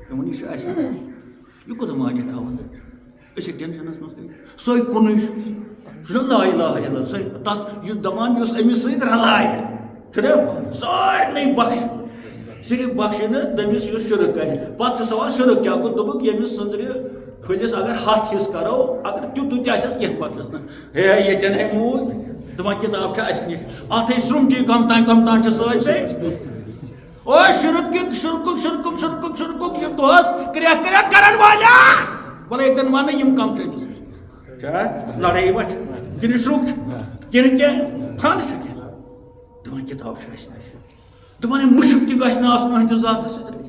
دوٚپُن یہِ چھُ اَسہِ یہِ کوٗتاہ مانہِ تھاوان أسۍ چھِ ٹٮ۪نشَنَس منٛز سۄے کُنُے چھُ چھُنہ لا الہ الا اللہ سۄے تَتھ یُس دَپان یُس أمِس سۭتۍ رَلایہِ چھُنہ سارنٕے بخش صرف بخشہِ نہٕ تٔمِس یُس شُرک کَرِ پَتہٕ چھُ سوال شُرک کیٛاہ گوٚو دوٚپُکھ ییٚمِس سٕنٛزرِ پھٔلِس اگر 100 حِصہٕ کَرو اگر تیُتُے تہِ آسٮ۪س کینٛہہ بخشَس نہٕ ہے ییٚتٮ۪ن ہے موٗدۍ دَپان کِتاب چھِ اَسہِ نِش اَتھ ہے سرٛوٗنٛٹی کَم تام چھِ سۭتۍ او شُرکُک یہِ دۄہَس کرٛٮ۪کھ کَرَن والیٛا وَلہٕ ییٚتٮ۪ن وَنہٕ یِم کَم چھِ أمِس چھا لڑٲیی وَتھ کِنہٕ شرٛوٗک چھُ کِنہٕ کینٛہہ فَنٛد چھُ کینٛہہ دَپان کِتاب چھِ اَسہِ نِش دَپان یہِ مُشُک تہِ گژھِ نہٕ آسُن أہٕنٛدِس ذاتَس سۭتۍ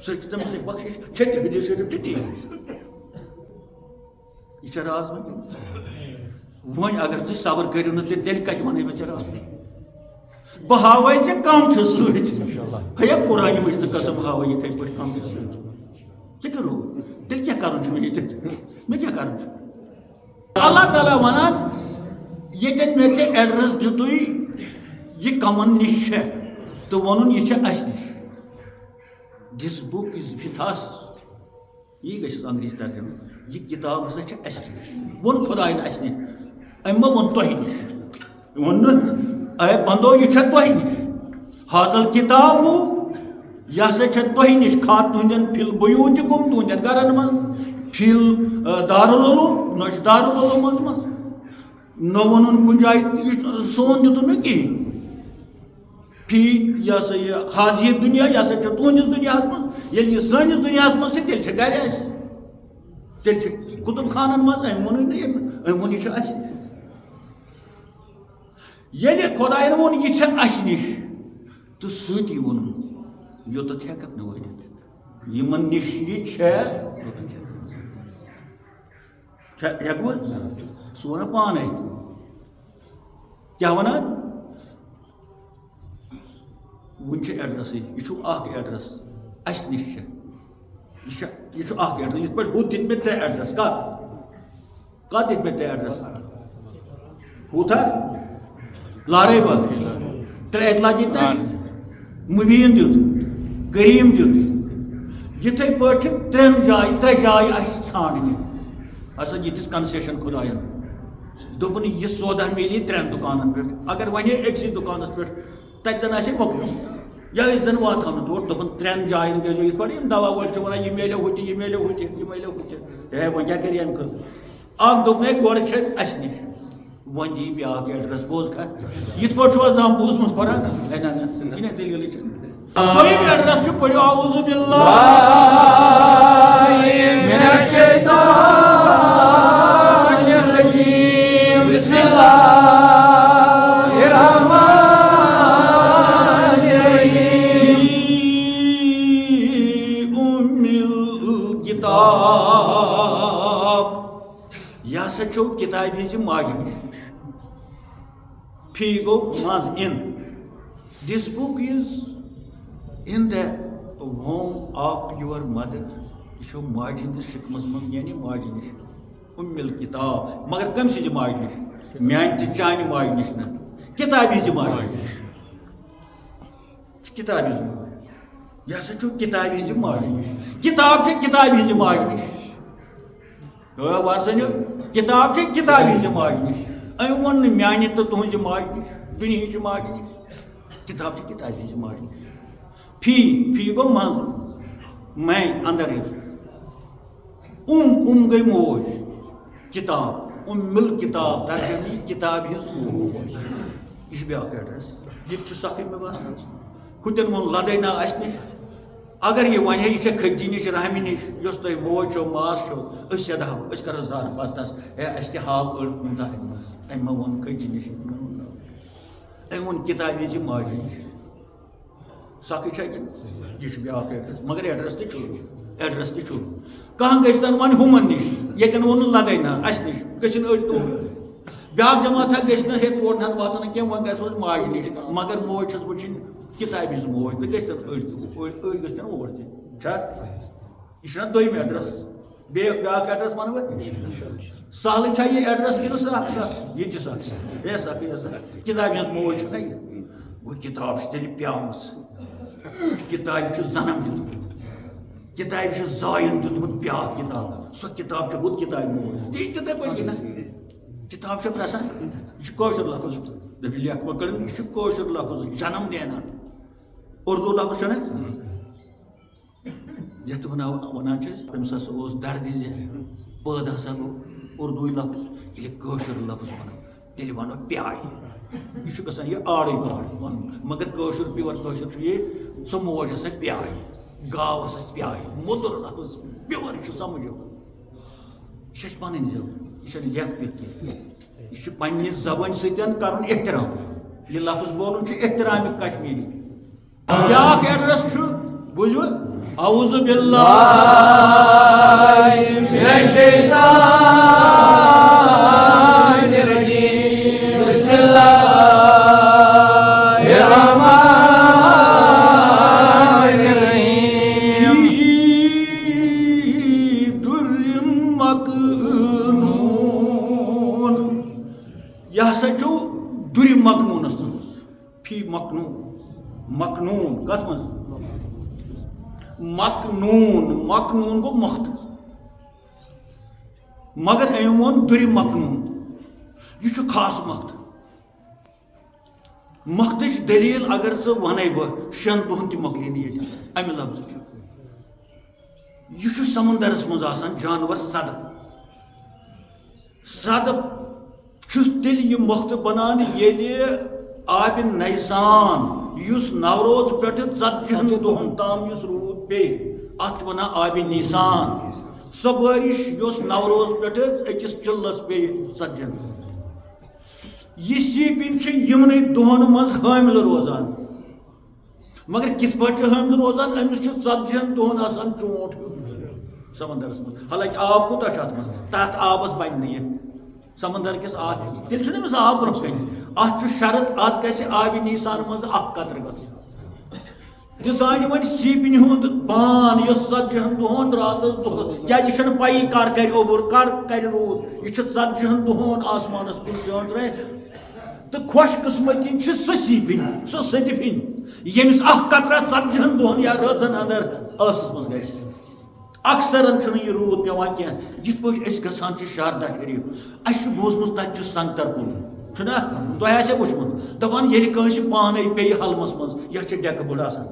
سُہ چھِ تٔمِس سۭتۍ بخشِش چھِ تہِ حدیٖث شریٖف چھِ تی یہِ چھا راز وۄنۍ وۄنۍ اگر تُہۍ صبر کٔرِو نہٕ تیٚلہِ کَتہِ وَنَے مےٚ ژےٚ راز بہٕ ہاوَے ژےٚ کَم چھُ سۭتۍ ہے قرآنہِ مٔجیٖد قسم ہاوَے یِتھَے پٲٹھۍ کَم چھُ سۭتۍ ژےٚ کیٛاہ روٗد تیٚلہِ کیٛاہ کَرُن چھُ مےٚ ییٚتٮ۪تھ مےٚ کیٛاہ کَرُن چھُ اللہ تعالیٰ وَنان ییٚتٮ۪ن مےٚ ژےٚ ایڈرَس دِتُے یہِ کَمَن نِش چھےٚ تہٕ ووٚنُن یہِ چھےٚ اَسہِ نِش This book is with us. یہ گژھِ انگریزی ترجمہ یہ کتاب ہسا چھِ اَسہِ نِش ووٚن خۄدایَن اَسہِ نِش أمۍ ما ووٚن تۄہہِ نِش ووٚن نہٕ اے بندو یہِ چھےٚ تۄہہِ نِش حاصل کِتابو یہِ ہسا چھےٚ تۄہہِ نِش کھات تُہنٛدٮ۪ن فِل بُیوٗتِکُم تُہنٛدٮ۪ن گرن منٛز فِل دارالعلوم نہ چھُ دارالعلومَس منٛز نہ ووٚنُن کُنہِ جایہِ سون دِتُن نہٕ کِہیٖنۍ فی یہ ہسا یہ حاضی دنیا یہ ہسا تہندس دنیا من یل یہ سنس دنیا من سے تیل گھر اس تیل کتب خانن مز ام وون ون یہ یل خدائن وون یہ اس نش تو ستی وون یوتت ہیکک نہ وٲتِتھ یمن نش یہ ہیکو سہ ون پانے کیا ونان ون ایڈرس یہ ایڈرس اس نش یہ ایڈرس یت پہ ہُہ دِتۍ مےٚ 3 ایڈرس کت دِتۍ مےٚ 3 ایڈرس ہُہ تھا لارے باغ 3 اطلاع دِتۍ مبیٖن دیُت کریم دیُت یِتھے پٲٹھۍ 3 جایہِ اَسہِ ژھانڈنہِ ہسا یِتِس کنسیشن خۄدایَن دوٚپُن یہِ سودا میلہِ 3 دُکانن پٮ۪ٹھ اگر وَنے أکسٕے دُکانس پٮ۪ٹھ تتہِ زن آسہِ مۄکلُن یا أسۍ زن واتہو نہٕ تور دوٚپُن 3 جاین گٔژھِو یِتھ پٲٹھۍ یِم دوا وٲلۍ چھِ وَنان یہِ میلیو ہُتہِ یہِ میلیو ہُتہِ یہِ میلیو ہُتہِ ہے وۄنۍ کیٛاہ کَرِ اَمہِ خٲطرٕ اکھ دوٚپ مےٚ گۄڈٕ چھِ اَسہِ نِش وۄنۍ دِیہِ بیٛاکھ ایڈرس بوز کَتھ یِتھ پٲٹھۍ چھُوا زانٛہہ بوٗزمُت قۄران نہ یہِ نہ دٔلیٖلٕے چھِ دوٚیِم ایڈرس چھُ پٔرِو اعوذ باللہ من الشیطان الرجیم بسم اللہ یہ ہسا چھو کتاب ہز ماجہ نش فی گو مز in this book is in the home of your mother یہ چھو ماجہ ہندس شکمس من یعنی ماجہ نش الکتاب مگر کم سز ماجہ نش میان تہ چانہ ماجہ نش نا کتاب ہز ماجہ نش کتاب ہز ماجہ یہ ہسا چھو کتاب ہز ماجہ نش کتاب چھ کتاب ہز ماجہ نش وارسنو کتاب چھ کتاب ہز ماجہ نش ام وون میانہ تو تہذ ماجہ نش دنہچ ماجہ نش کتاب چھ کتاب ہز ماجہ نش فی گو من میں اندر گئی موج کتاب الکتاب ترجمہ کتاب ہز موج یہ بیاکھ ایڈرس یہ سخی مے باسان ہُتٮ۪ن ووٚن لدے نا اس نش اگر یہ ون یہ کھجی نش رحمہ نش یس تہ موج چھو ماس چھو اس سدہو اس کرو زار پتس ہے اس تہ ہاو اڑ کُنہ ام ما وون کھجی نش ام وون کتاب ہز ماجہ نش سخی چھا کہ یہ بیاکھ ایڈرس مگر ایڈرس تہ چھُ کانٛہہ گژھِ تن ون ہُمن نش ییٚتٮ۪ن ووٚن لدے نا اس نش گژھن أڑۍ تو بیاکھ جماعت گژھِ نہٕ ہے تور نہ واتن کینٛہہ وۄنۍ گژھو أسۍ ماجہِ نش مگر موج چھس وٕچھِنۍ کتاب ہز موج تو گژھِ تن أڑۍ گژھِ تن اور تہِ چھا یہ چھُنہ دوٚیِم ایڈرس بیاکھ ایڈرس ونہٕ بہٕ سہلٕے چھا یہ ایڈرس کِنہٕ سخ یہ تہِ سخ ہے سخ کتاب ہز موج چھُنہ یہِ گوٚو کتاب چھِ تیٚلہِ پیٛامٕژ کتابہِ چھُ زنم دیُتمُت کتابہِ چھُ زایَن دیُتمُت بیاکھ کتاب سۄ کتاب چھِ ہُتھ کتابہِ موج تی تِتھَے پٲٹھۍ نہ کتاب چھِ پرٛژھان یہِ چھُ کٲشُر لفظ دٔپِو لیکھ مہ کٔڑِن یہِ چھُ کٲشُر لفظ جنم دینا اردو لفظ چھُنہ یتھ ونان چھِ أسۍ تٔمِس ہسا اوس دردِ زِ پٲدٕ ہسا گوٚو اردوٗ لفظ ییٚلہِ کٲشُر لفظ ونو تیٚلہِ ونو پیایہِ یہ گژھان یہ آڑے پاڑ ون مگر کٲشُر پیور کٲشُر چھُ یہ سۄ موج ہسا پیایہِ گاو ہسا پیایہِ موٚدُر لفظ پیور یہ چھُ سمجھ یِوان یہ چھِ اَسہِ پنٕنۍ زبان یہ چھنہٕ لیکھ پٮ۪تھ کینٛہہ یہ چھُ پننہِ زبانہِ سۭتۍ کرُن احترام یہ لفظ بولُن چھُ احترامِ کشمیری بیاکھ ایڈرس چھُ بوٗزِو اعوذ باللہ من الشیطان الرجیم بسم اللہ الرحمن الرحیم در مکنون یہ ہسا چھُ دُرِ مکنونس منٛز فی مکنون مکنون کتھ منٛز مکنون گو مخت مگر أمۍ ووٚن دُرِ مکنون یہ چھُ خاص مخت مختٕچ دلیٖل اگر ژٕ وَنے بہٕ 6 دۄہن تہِ مۄکلہِ نہٕ ییٚتہِ اَمہِ لفظٕچ یہ چھُ سمندرس منٛز آسان جانور صدف چھُس تیٚلہِ یہِ مۄختہٕ بنان ییٚلہِ آبِ نیسان یُس نوروز پٮ۪ٹھٕ 40 دۄہن تام یُس روٗد پیٚیہِ اتھ چھِ ونان آبِ نیسان سۄ بٲرِش یۄس نوروز پٮ۪ٹھٕ أکِس چِلس پیٚیہِ 40 یہ سیٖپِنۍ چھِ یِمنٕے دۄہن منٛز حٲمِل روزان مگر کِتھ پٲٹھۍ چھُ حٲمِل روزان أمِس چھُ 40 دۄہن آسان ژوٗنٛٹھ سمندرس منٛز حالانکہِ آب کوٗتاہ چھُ اتھ منٛز تتھ آبس بنہِ نہٕ یہِ سمندر کِس آب تیٚلہِ چھُنہٕ أمِس آب برونٛہہ کَنہِ اتھ چھُ شرط اتھ گژھِ آبِ نیسان منٛز 1 قطرٕ گژھُن تہِ زانہِ وۄنۍ سیٖپِنۍ ہُنٛد پان یۄس 40 دۄہن راتس دۄہس کیازِ یہِ چھنہٕ پیی کر کرِ اوٚبُر کر کرِ روٗد یہِ چھُ 40 دۄہن آسمانس کُن چٲنٛٹرٲے تہٕ خۄش قٕسمتی چھِ سۄ سیٖپِنۍ سۄ صدفِنۍ ییٚمِس 1 قطرہ 40 دۄہن یا رٲژن اندر ٲسس منٛز گژھِ اکثرن چھُنہٕ یہِ روٗد پیوان کینٛہہ یِتھ پٲٹھۍ أسۍ گژھان چھِ شاردا شریٖف اَسہِ چھُ بوٗزمُت تتہِ چھُ سنگتر کُل چھُنا تۄہہِ آسیو وٕچھمُت دپان ییٚلہِ کٲنٛسہِ پانے پیٚیہِ حلمس منٛز یتھ چھِ ڈٮ۪کہٕ بٔڑ آسان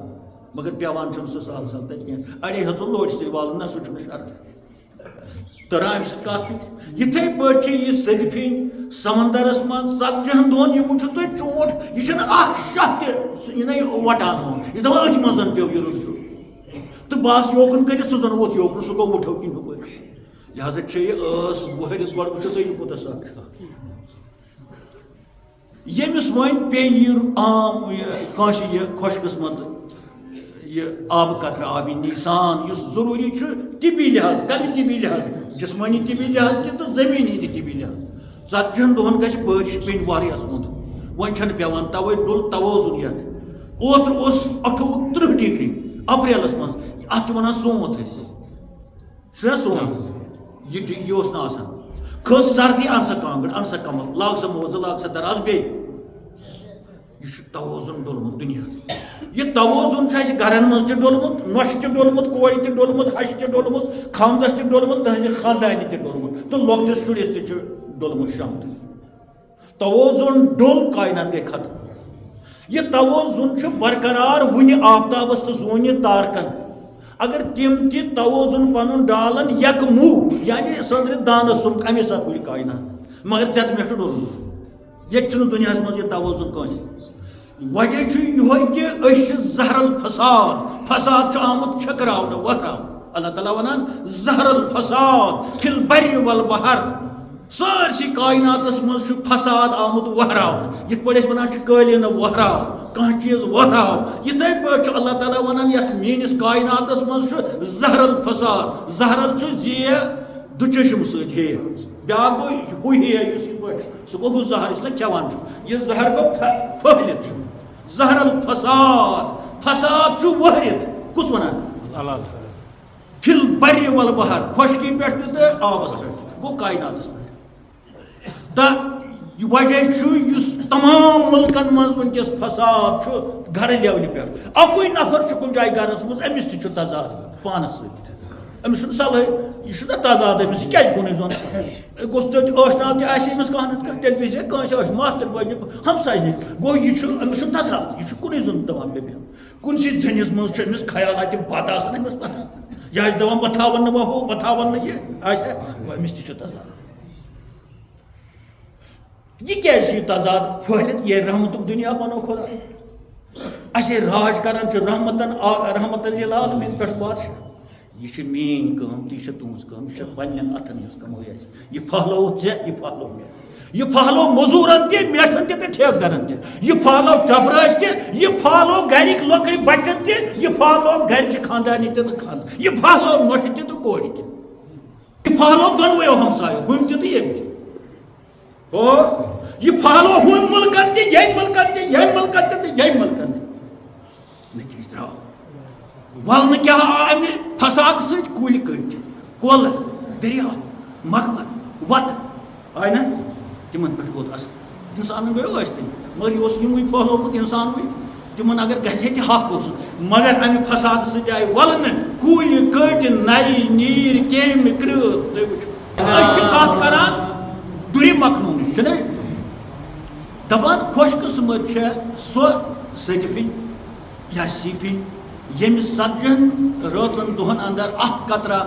مگر پیوان چھُنہٕ سُہ سہل سہل تتہِ کینٛہہ اڑے ہیٚژُن لورِ سۭتۍ والُن نہ سُہ چھُنہٕ شرط تران امہِ سۭتۍ کتھ یِتھے پٲٹھۍ چھِ یہِ صدفِنۍ سمندرس منٛز 40 دۄہن یہِ وٕچھِو تُہۍ ژوٗنٛٹھ یہِ چھُنہٕ اکھ شاہ تہِ یہِ نہ وٹان ہُہ یہِ چھُ دپان أتھۍ منٛز پیوٚو یہِ روٗد تہٕ بس یوکُن کٔرِتھ سُہ زن ووت یوکُن سُہ گوٚو وٕٹھو کِنۍ ہُپٲرۍ لہذا چھِ یہِ ٲس وٕہرِتھ گۄڈٕ وٕچھِو تُہۍ یہِ کوٗتاہ سخ ییٚمِس وۄنۍ پیٚیہِ یہِ عام کٲنٛسہِ یہِ خۄش قٕسمت یہ آبہٕ قطرٕ آبِ نیسان یُس ضروٗری چھُ طبی لحاظ کَمہِ طبی لحاظ جسمٲنی طبی لحاظ تہِ تہٕ زٔمیٖنی تہِ طبی لحاظ 40 دۄہن گژھِ بٲرِش پیٚنۍ واریاہ سونٛد وۄنۍ چھنہٕ پیوان توے ڈُل توازُن یتھ اوترٕ اوس 38 ڈگری اپریلس منٛز اتھ چھِ ونان سونٛت أسۍ چھُنا سونٛت یہِ اوس نہٕ آسان کھٔژ سردی ان سا کانٛگٕر ان سا کمل لاگ سا موزٕ لاگ سا دراز بیٚیہِ یہ چھُ توازُن ڈوٚلمُت دُنیا یہِ توازُن چھُ اَسہِ گرن منٛز تہِ ڈوٚلمُت نۄشہِ تہِ ڈوٚلمُت کورِ تہِ ڈوٚلمُت ہشہِ تہِ ڈوٚلمُت خانٛدس تہِ ڈوٚلمُت تٕہنٛزِ خانٛدانہِ تہِ ڈوٚلمُت تہٕ لۄکٹِس شُرِس تہِ چھُ ڈوٚلمُت شامتہٕ توازُن ڈوٚل کاینات گٔے ختم یہِ توازُن چھُ برقرار وُنہِ آفتابس تہٕ زوٗنہِ تارکن اگر تِم تہِ توازُن پنُن ڈالن یکموٗ یعنی سنٛدرِ دانس سُمب امی ساتہٕ ہُرِ کاینات مگر ژےٚ تہٕ مےٚ چھُ ڈوٚلمُت ییٚتہِ چھُنہٕ دُنیاہس منٛز یہِ توازُن کٲنٛسہِ وجہ چھُ یِہوے کہِ أسۍ چھِ زہر الفساد چھُ آمُت چھٔکراونہٕ وہراونہٕ اللہ تعالیٰ ونان زہر الفساد فی البر والبحر سٲرسٕے کایناتس منٛز چھُ فساد آمُت وہراونہٕ یِتھ پٲٹھۍ أسۍ ونان چھِ قٲلیٖنہٕ وہراو کانٛہہ چیٖز وہراو یِتھے پٲٹھۍ چھُ اللہ تعالیٰ ونان یتھ میٲنِس کایناتس منٛز چھُ زہر الفساد زہرل چھُ زیٖر دُچشم سۭتۍ ہے بیاکھ گوٚو ہُہ ہے یُس یِتھ پٲٹھۍ سُہ گوٚو ہُہ زہر یُس نہ کھٮ۪وان چھُ یہِ زہر گوٚو پھٔہلِتھ چھُ زہر الفساد فساد چھُ ؤہرِتھ کُس ونان فی البر والبحر خۄشکی پٮ۪ٹھ تہِ تہٕ آبس پٮ۪ٹھ تہِ گوٚو کایناتس پٮ۪ٹھ تہٕ وجہ چھُ یُس تمام مُلکن منٛز وٕنکیٚس فساد چھُ گرٕ لیولہِ پٮ۪ٹھ اکُے نفر چھُ کُنہِ جایہِ گرس منٛز أمِس تہِ چھُ تضاد پانس سۭتۍ أمِس چھُنہٕ صلٲحی یہِ چھُنہ تضاد أمِس یہِ کیازِ کُنُے زوٚن گوٚژھ تَتہِ ٲشناو تہِ آسہِ أمِس کانٛہہ نتہٕ کانٛہہ تیٚلہِ پزِ کٲنٛسہِ ٲش ماستٕر بٔنہِ ہمساے نِش گوٚو یہِ چھُ أمِس چھُ تضاد یہِ چھُ کُنُے زوٚن دپان بیٚیہِ کُنسٕے زٔنِس منٛز چھُ أمِس خیالاتہِ بد آسان أمِس پتہ یہِ آسہِ دپان بہٕ تھاوَن نہٕ وۄنۍ ہُہ بہٕ تھاوَن نہٕ یہِ آسہِ گوٚو أمِس تہِ چھُ تضاد یہِ کیازِ چھُ یہِ تضاد پھٔہلِتھ یہِ رحمتُک دُنیا بنو خۄدا اَسے راج کران چھُ رحمتن لِلعالمیٖن پٮ۪ٹھ بادشاہ یہ چھِ میٲنۍ کٲم تہٕ یہِ چھِ تُہنٛز کٲم یہِ چھِ پننٮ۪ن اَتھن ہٕنٛز کمٲے اَسہِ یہِ پھہلووُتھ ژےٚ یہِ پھہلو مےٚ یہِ پھہلو موٚزوٗرن تہِ میٹھن تہِ تہٕ ٹھیکہٕ تہِ یہِ پھہلو چپرٲسۍ تہِ یہِ پھہلو گرِکۍ لۄکٕٹۍ بچن تہِ یہِ پھہلو گرِچہِ خاندانی تہِ تہٕ خانٛدان یہِ پھہلو نۄشہِ تہِ تہٕ کورِ تہِ یہِ پھہلو دۄنوَیو ہمسایو ہُمہِ تہِ تہٕ ییٚمہِ تہِ یہِ پھہلو ہُمہِ مُلکن تہِ ییٚمہِ مُلکن تہِ ییٚمہِ مُلکن تہِ تہٕ ییٚمہِ مُلکن تہِ نتیٖجہٕ درٛاو ولنہٕ کیٛاہ آو امہِ فساد سۭتۍ کُلۍ کٔٹۍ کۄلہٕ دٔریاو مغمر وتہٕ آے نہ تِمن پٮ۪ٹھ ووت اثر اِنسانن گٔیو ٲسۍ تِم مگر یہِ اوس یِموٕے پھہلومُت اِنسانوٕے تمن اگر گژھِ تہِ حق اوس مگر امہِ فساد سۭتۍ آیہِ ولنہٕ کُلۍ کٔٹۍ نَیہِ نیٖرۍ کیٚمۍ کرٛٲف تُہۍ وٕچھِو أسۍ چھِ کتھ کران دُرِ مخنوٗنٕچ چھُنہ دپان خۄش قٕسمت چھےٚ سۄ صدفِنۍ یا سیٖفِنۍ ییٚمِس 40 رٲژن دۄہن اندر اکھ قطرہ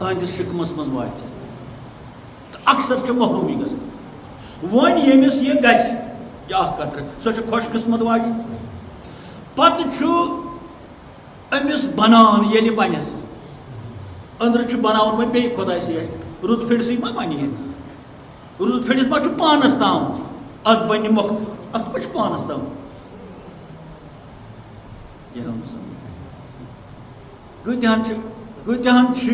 أہنٛدِس شِکمس منٛز واتہِ تہٕ اکثر چھِ محروٗمی گژھان وۄنۍ ییٚمِس یہِ گژھِ یہِ اکھ قطرٕ سۄ چھِ خۄش قٕسمت واجِنۍ پتہٕ چھُ أمِس بنان ییٚلہِ بنٮ۪س أنٛدرٕ چھُ بناوُن وۄنۍ بیٚیہِ خۄداے سۭتۍ رُت پھِرسٕے ما بنہِ یہِ رُت پھِرس ما چھُ پانس تام اتھ بنہِ مۄختہٕ اتھ ما چھُ پانس تام کۭتیاہن چھِ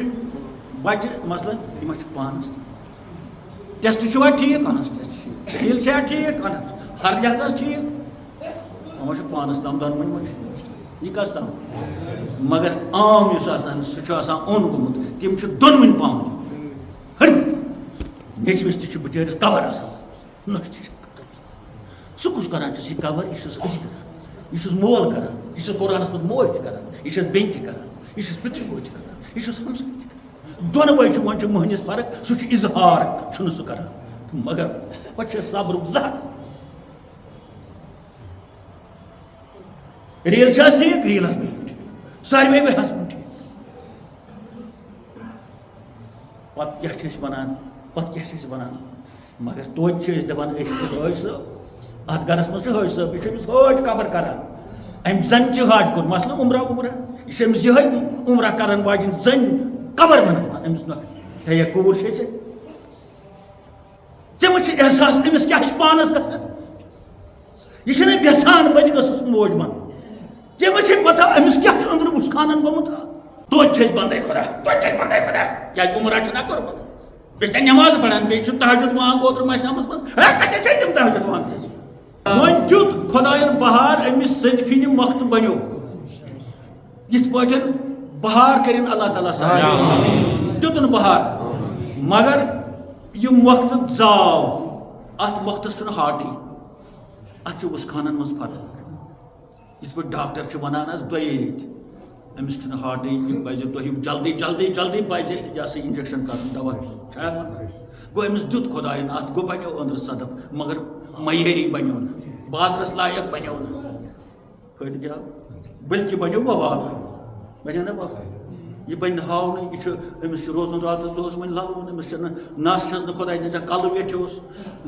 بچہِ مثلاً یِم چھِ پانس ٹیسٹ چھُوا ٹھیٖک اہن حظ ٹیسٹ ڈیٖل چھا ٹھیٖک اہن حظ ہر لحاظ ٹھیٖک وۄنۍ چھُ پانس تام دۄنوٕنی ما چھُ یہِ کس تام مگر عام یُس آسان سُہ چھُ آسان اوٚن گوٚمُت تِم چھِ دۄنوٕنی پامٕتۍ ہڑمٕتۍ نیٚچوِس تہِ چھُ بِچٲرِس کور آسان نۄشہِ تہِ چھِ سُہ کُس کران چھُس یہِ کور یہِ چھُس أسۍ کران یہِ چھُس مول کران یہِ چھُس قرآنس منٛز موج تہِ کران یہِ چھس بیٚنہِ تہِ کران یہِ چھس پِترِ بوے تہِ کران یہِ چھُس ہمساے تہِ کران دۄنوے چھُ وۄنۍ چھُ مٔہنِس فرق سُہ چھُ اِظہار چھُنہٕ سُہ کران مگر پتہٕ چھِ صبرُک زٕ ہتھ ریٖل چھِ حظ ٹھیٖک ریٖل حظ ساروے وے حظ ٹھیٖک پتہٕ کیٛاہ چھِ أسۍ وَنان مگر توتہِ چھِ أسۍ دپان أسۍ چھِ حٲج صٲب اتھ گرس منٛز چھُ حٲج صٲب یہِ چھُ أمِس حٲج قبر کران أمۍ زن چھِ حج کوٚر مثلاً عمرہ یہِ چھِ أمِس یِہوے عمرہ کرن واجٮ۪ن زنۍ قبر بناوان أمِس ہے کوٗر چھے ژےٚ ما چھُے احساس أمِس کیٛاہ چھُ پانس گژھان یہِ چھنہٕ یژھان بہٕ تہِ گٔژھٕس موج بنُن ژےٚ ما چھے پتہ أمِس کیٛاہ چھُ أنٛدرٕ وُچھخانن گوٚمُت توتہِ چھِ أسۍ بنٛدے خۄدا کیٛازِ عمرہ چھُنہ کوٚرمُت بیٚیہِ چھےٚ نٮ۪ماز پران بیٚیہِ چھُ تہجُد وانٛگ اوترٕ ماہِ منٛز کتٮ۪تھ چھے تِم تہجُد وانٛگ وۄنۍ دیُت خۄداین بہار أمِس صدفِنہِ مۄختہٕ بنیو یِتھ پٲٹھۍ بہار کٔرِنۍ اللہ تعالیٰ سان دیُتُن بہار مگر یہِ مۄختہٕ ژاو اتھ مۄختس چھُنہٕ ہاٹٕے اتھ چھُ وُسخانن منٛز فرق یِتھ پٲٹھۍ ڈاکٹر چھُ ونان حظ 2 ریٚتۍ أمِس چھُنہٕ ہاٹٕے یہِ پزِ تۄہہِ جلدی پزِ یہِ ہسا انجکشن کرُن دوا چھا گوٚو أمِس دیُت خۄداین اتھ گوٚو بنیو أنٛدرٕ صدف مگر معیٲری بنیو نہٕ بازرس لایق بنیو نہٕ فٲیدٕ کیٛاہ بٔلکہِ بنیو وبال بنیو نا وبال یہِ بنہِ نہٕ ہاونٕے یہِ چھُ أمِس چھُ روزُن راتس دۄہس وۄنۍ للوُن أمِس چھنہٕ نس چھس نہٕ خۄداے دِژ کلہٕ ویٹھِوس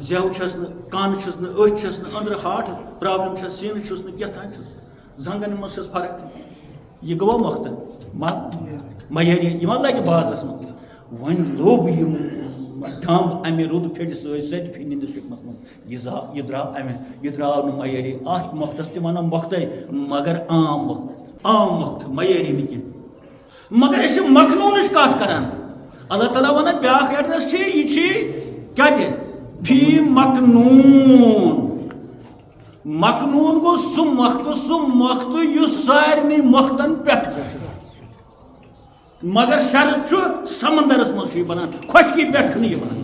زٮ۪و چھس نہٕ کن چھس نہٕ أچھ چھس نہٕ أنٛدرٕ ہاٹ پرابلم چھس سیٖنہٕ چھُس نہٕ کیٛاہ چھُس زنگن منٛز چھس فرق یہِ گوٚوا مۄختہٕ معیٲری یہِ ما لگہِ بازرس منٛز وۄنۍ لوٚب یِم ڈمب امہِ رُدٕ پھیٚٹہِ سۭتۍ صدفِنہِ ہِنٛدِس شِکمس منٛز یہِ درٛاو امہِ یہِ درٛاو نہٕ معیٲری اتھ مۄختس تہِ ونان مۄختَے مگر عام مۄختہٕ معیٲری نہٕ کینٛہہ مگر أسۍ چھِ مخنوٗنٕچ کتھ کران اللہ تعالیٰ ونان بیاکھ ایڈرس چھِ یہِ چھِ کتہِ فی مکنوٗن مکنوٗن گوٚو سُہ مۄختہٕ یُس سارنٕے مۄختن پٮ۪ٹھ چھُ مگر شرط چھُ سمندرس منٛز چھُ یہِ بنان خۄشکی پٮ۪ٹھ چھُنہٕ یہِ بنان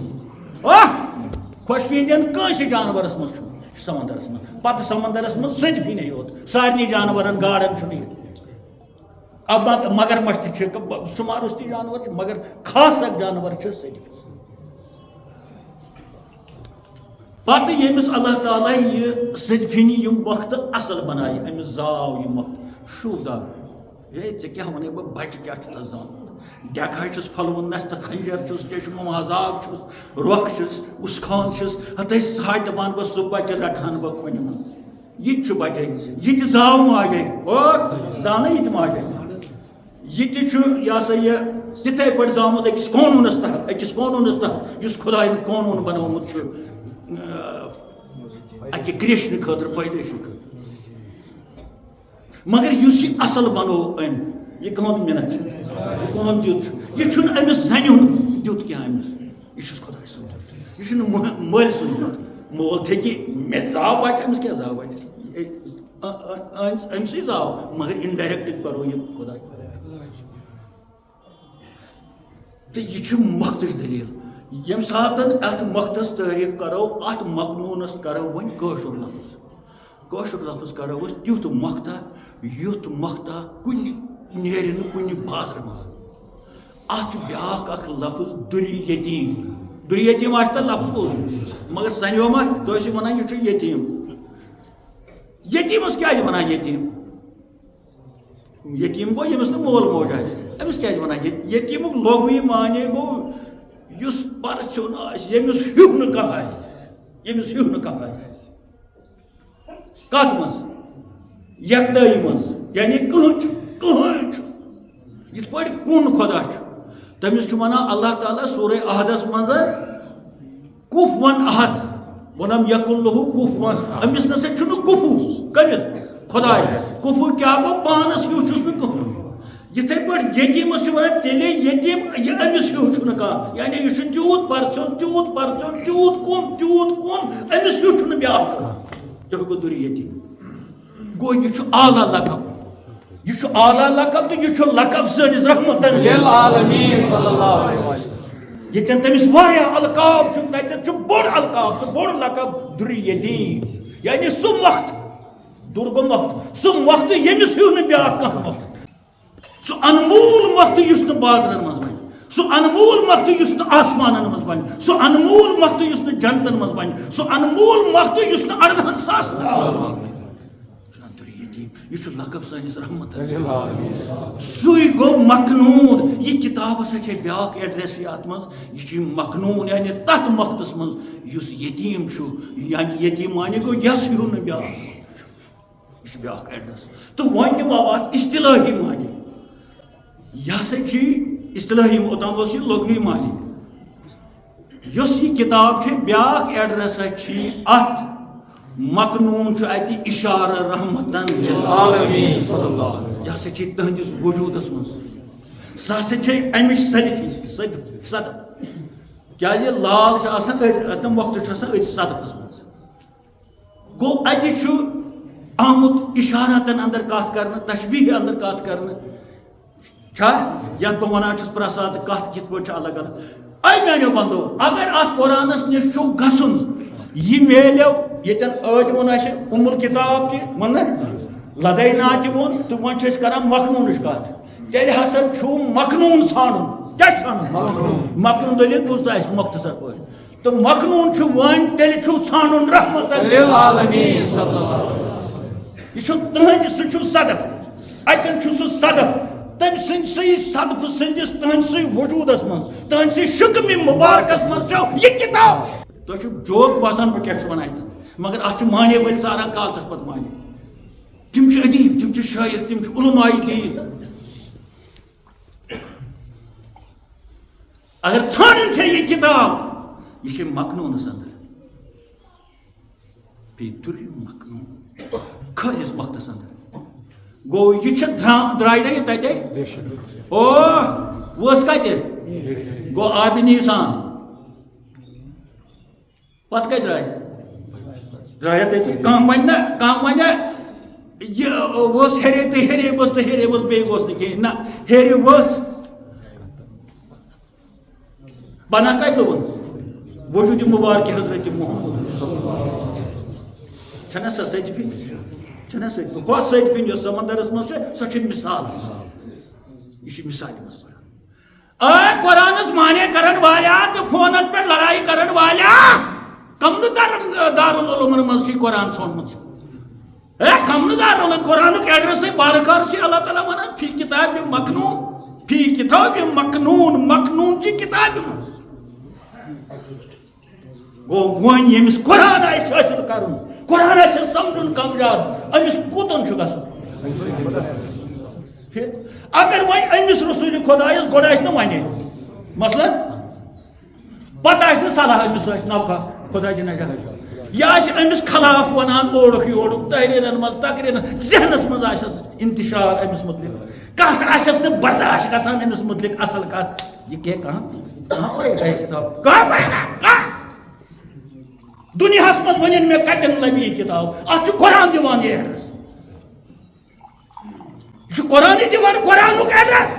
خۄشکی ہٕنٛدٮ۪ن کٲنٛسہِ جانورس منٛز چھُ یہِ چھُ سمندرس منٛز پتہٕ سمندرس منٛز صدفِنٕے یوت سارنٕے جانورن گاڈن چھُنہٕ یہِ مگر مچھ تہِ چھِ شُمارُس تہِ جانور چھِ مگر خاص اکھ جانور چھِ صدف پتہٕ ییٚمِس اللہ تعالیٰ یہِ صدفِنہِ یِم مۄختہٕ اصل بنایہِ أمِس زاو یہِ مۄختہٕ شوٗب دار ہے ژےٚ کیٛاہ ونے بہٕ بچہِ کیٛاہ چھُ تتھ زامُت ڈٮ۪کہٕ چھُس پھلوُن نستہٕ کھنجر چھُس ٹیٚچھِ مازاگ چھُس رۄکھ چھُس اُسخان چھُس ہتٲے ساے دپان بہٕ سُہ بچہِ رٹہٕ ہن بہٕ کھۄنہِ منٛز یہِ تہِ چھُ بچے یہِ تہِ زاو ماجے زاو نا یہِ تہِ ماجے یہِ تہِ چھُ یہِ ہسا یہِ تِتھے پٲٹھۍ زامُت أکِس قونوٗنس تحت یُس خۄداین قونوٗن بنومُت چھُ اکہِ کرٛیشنہٕ خٲطرٕ پیدٲشی خٲطرٕ مگر یُس یہِ اصل بنوو أمۍ یہِ کٕہُنٛد مِنت چھُ یہِ کٕہُنٛد دیُت چھُ یہِ چھُنہٕ أمِس زنہِ ہُنٛد دیُت کینٛہہ أمِس یہِ چھُس خۄداے سُنٛد دیُت یہِ چھُنہٕ مٲلۍ سُنٛد دیُت مول تھیٚکہِ مےٚ زاو بچہِ أمِس کیٛاہ زاو بچہِ أمسٕے زاو مگر اِنڈایریکٹ کرو یہِ خۄداے تہٕ یہِ چھُ مۄختٕچ دٔلیٖل ییٚمہِ ساتہٕ اتھ مۄختس تعریٖف کرو اتھ مخنوٗنس کرو وۄنۍ کٲشُر لفظ کٲشُر لفظ کرو أسۍ تیُتھ مۄختا یُتھ مۄختا کُنہِ نیرِ نہٕ کُنہِ بازرٕ منٛز. اَتھ چھُ بیٛاکھ اکھ لفظ دُرِ یتیٖم. دُرِ یتیٖم آسہِ تَتھ لفظ بوٗزمُت مگر سنیو ما تُہۍ ٲسِو وَنان یہِ چھُ یتیٖم. یتیٖمس کیٛازِ وَنان یتیٖم؟ یتیٖم گوٚو ییٚمِس نہٕ مول موج آسہِ. أمِس کیٛازِ وَنان یتیٖمُک لغوی معنے گوٚو یُس پرژھُن آسہِ ییٚمِس ہیوٗ نہٕ کانٛہہ آسہِ. ییٚمِس ہیوٗ نہٕ کانٛہہ آسہِ. کتھ منٛز؟ یکتٲیی منٛز یعنی کٕہٕنۍ چھُ یِتھ پٲٹھۍ کُن خۄدا چھُ تٔمِس چھُ وَنان اللہ تعالیٰ سورے احدس منٛز کُفوَن احد وَنم یکُن لہوٗ کُفوَن. أمِس نسا چھُنہٕ کُفوٗ کٔمِس خۄدایس. کُفوٗ کیٛاہ گوٚو پانس ہیوٗ چھُس نہٕ کٕہٕنۍ. یِتھٕے پٲٹھۍ یتیٖمس چھِ وَنان تیٚلے یتیٖم یہِ أمِس ہیوٗ چھُنہٕ کانٛہہ یعنی یہِ چھُ تیوٗت پرژھُن تیوٗت کُن أمِس ہیوٗ چھُنہٕ بیٛاکھ کانٛہہ. یہِ گوٚو دُرِ یتیٖم. گوٚو یہِ چھُ اعلیٰ لقب. یہ چھُ اعلیٰ لقب تو یہ چھُ لقب سٲنِس رحمتن للعالمین صلی اللہ علیہ وسلم. ییٚتٮ۪ن تٔمِس واریاہ القاب چھُ تَتٮ۪ن چھُ بوٚڑ القاب تہٕ بوٚڑ لقب دُرِ یتیٖم یعنی سُہ وقت دُر گوٚو وقت سُہ وقت ییٚمِس ہیوٗ نہٕ بیٛاکھ کانٛہہ وقت. سُہ انمول وقت یُس نہٕ بازرن منٛز بنہِ. سُہ انمول وقت یُس نہٕ آسمانن منٛز بنہِ. سُہ انمول وقت یُس نہٕ جنتن منٛز بنہِ. سُہ انمول وقت یُس نہٕ 18,000 یہ چھُ لقب سٲنِس رحمتس. سُے گوٚو مخنوٗن. یہِ کِتاب ہسا چھِ بیٛاکھ ایڈریس یتھ منٛز یہِ چھُ مخنوٗن یعنی تتھ وقتس منٛز یُس یتیٖم چھُ یعنی یتیٖم معنی گوٚو یس ہیوٗ نہٕ بیٛاکھ. یہِ چھُ بیٛاکھ ایڈریس. تہٕ وۄنۍ نِمو اتھ اصطلٲحی معنی. یہِ ہسا چھِ اصطلٲحی اوٚتام اوس یہِ لغوی معنی. یۄس یہِ کِتاب چھِ بیٛاکھ ایڈریس چھِ اتھ مخنوٗن چھُ اتہِ اِشارٕ رحمتن للعالمین صلی اللہ علیہ وسلم. یہِ ہسا چھِ تٕہنٛدِس وجوٗدس منٛز. سُہ ہسا چھِ امِچ صدق کیٛازِ لال چھِ آسان أتھۍ تِم وقتہٕ چھُ آسان أتھۍ صدقس منٛز. گوٚو اتہِ چھُ آمُت اِشاراتن انٛدر کتھ کرنہٕ تشبیٖح انٛدر کتھ کرنہٕ چھا یتھ بہٕ ونان چھُس پرٛٮ۪تھ ساتہٕ کتھ کِتھ پٲٹھۍ چھِ الگ الگ. اے میانیو بنٛدو اگر اتھ قرآنس نِش چھُو گژھُن یہِ میلیو ییٚتٮ۪ن ٲدۍ ووٚن اَسہِ اُمُل کِتاب تہِ ووٚن نہ لدینا تہِ ووٚن تہٕ وۄنۍ چھِ أسۍ کران مخنوٗنٕچ کتھ. تیٚلہِ ہسا چھُو مخنوٗن ژھانڈُن. کیٛاہ چھُ ژھانڈُن؟ مخنوٗن دٔلیٖل بوٗزتھا اَسہِ مۄختصر پٲٹھۍ. تہٕ مخنوٗن چھُ وۄنۍ تیٚلہِ چھُو ژھانڈُن رحمتن للعالمین صلی اللہ علیہ وسلم. یہِ چھُ تٕہنٛدِ سُہ چھُ صدق. اتٮ۪ن چھُ سُہ صدق تٔمۍ سٕنٛدسٕے صدقہٕ سٕنٛدِس تٕہنٛدسٕے وجوٗدس منٛز تٕہنٛدسٕے شُکمہِ مُبارکس منٛز چھو یہِ کِتاب. تۄہہِ چھُو جوک باسان بہٕ کیٛاہ چھُس وَنان اَتہِ مگر اتھ چھُ معنے وٲلۍ ژاران کالتس پتہٕ معنے. تِم چھِ ادیٖب تِم چھِ شٲعر تِم چھِ علمائی دیٖن. اگر ژھانڈٕنۍ چھےٚ یہِ کِتاب یہِ چھِ مخنوٗنس انٛدر. بیٚیہِ دُرِ مخنوٗن خٲلِص وقتس انٛدر. گوٚو یہِ چھِ درٛاے نہ یہِ تتے او ؤژھ کتہِ گوٚو آبِ نیٖسان. پتہٕ کتہِ درٛاے تٔتی. کانٛہہ وَنہِ یہِ ؤژھ ہیٚرے تہٕ ہیٚرے ؤژھ تہٕ ہیٚرے ؤژھ بیٚیہِ گوٚژھ نہٕ کِہیٖنۍ. نہ ہیٚرِ ؤژھ بنان کتہِ لوٚگُن وجوٗدِ مُبارکہِ حضرت محمد چھنہ سۄ سٔتفی چھنہ سۄ ہۄ سٔتفِنۍ یۄس سمندرس منٛز چھِ سۄ چھِ مِثال. یہِ چھِ مِثالہِ منٛز پران. قرآنس معنے کرن والیاں تہٕ فونن پٮ۪ٹھ لڑایہِ کرن والیاں کم نہٕ دارالعلومن منٛز چھِ قرآن ژھونمُت. کم نہٕ دارالعلوم قرآنُک ایڈرسٕے بارکار چھِ اللہ تعالیٰ ونان فی کِتابِ مخنوٗن فی کِتابِ مخنوٗن. مخنوٗن چھِ کِتابہِ منٛز. گوٚو وۄنۍ ییٚمِس قرآن آسہِ حٲصِل کرُن قرآن آسہِ سمجھُن کمزاد أمِس کوٚتن چھُ گژھُن. اگر وۄنۍ أمِس رسوٗلِ خۄدایس گۄڈٕ آسہِ نہٕ ونے مثلاً پتہٕ آسہِ نہٕ صلاح أمِس سۭتۍ نوکھا خۄدا دِ نجات یہِ آسہِ أمِس خلاف ونان اورُکھ یورُک تحریٖرن منٛز تقریٖرن ذہنس منٛز آسٮ۪س انتشار أمِس متعلق کتھ آسٮ۪س نہٕ برداش گژھان أمِس متعلق اصل کتھ. یہِ کانٛہہ دُنیاہس منٛز ؤنِنۍ مےٚ کتٮ۪ن لبہِ یہِ کِتاب. اتھ چھُ قرآن دِوان یہِ ایڈرس. یہِ چھُ قرآنٕے دِوان قرآنُک ایڈرس.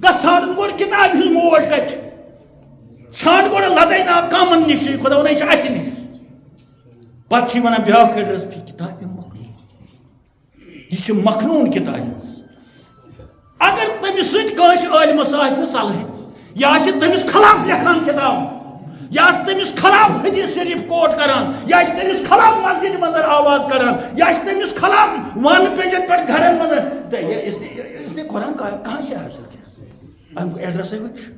گژھ ژھانڈُن گۄڈٕ کِتابہِ ہٕنٛز موج کتہِ چھِ. ژھانڈ گۄڈٕ لدینا کامن نِش چھِ خۄدا ونان یہِ چھِ اسہِ نِش. پتہ ونان بیاکھ ایڈریس پی کتاب مخنون یہ مخنون کتاب اگر تمس سۭتۍ کٲنٛسہِ عٲلمس آسہِ نہٕ صلح یا آسہِ تمس خلاف لیکھان کتاب یا آسہِ تمس خلاف حدیث شریف کوٹ کران یا آسہِ تمس خلاف مسجد منٛز آواز کران یا آسہِ تمس خلاف ون پیجن پٮ۪ٹھ گھرن منٛز اس نے قرآن کہاں سے حاصل کیا امیُک ایڈرسے وٕچھ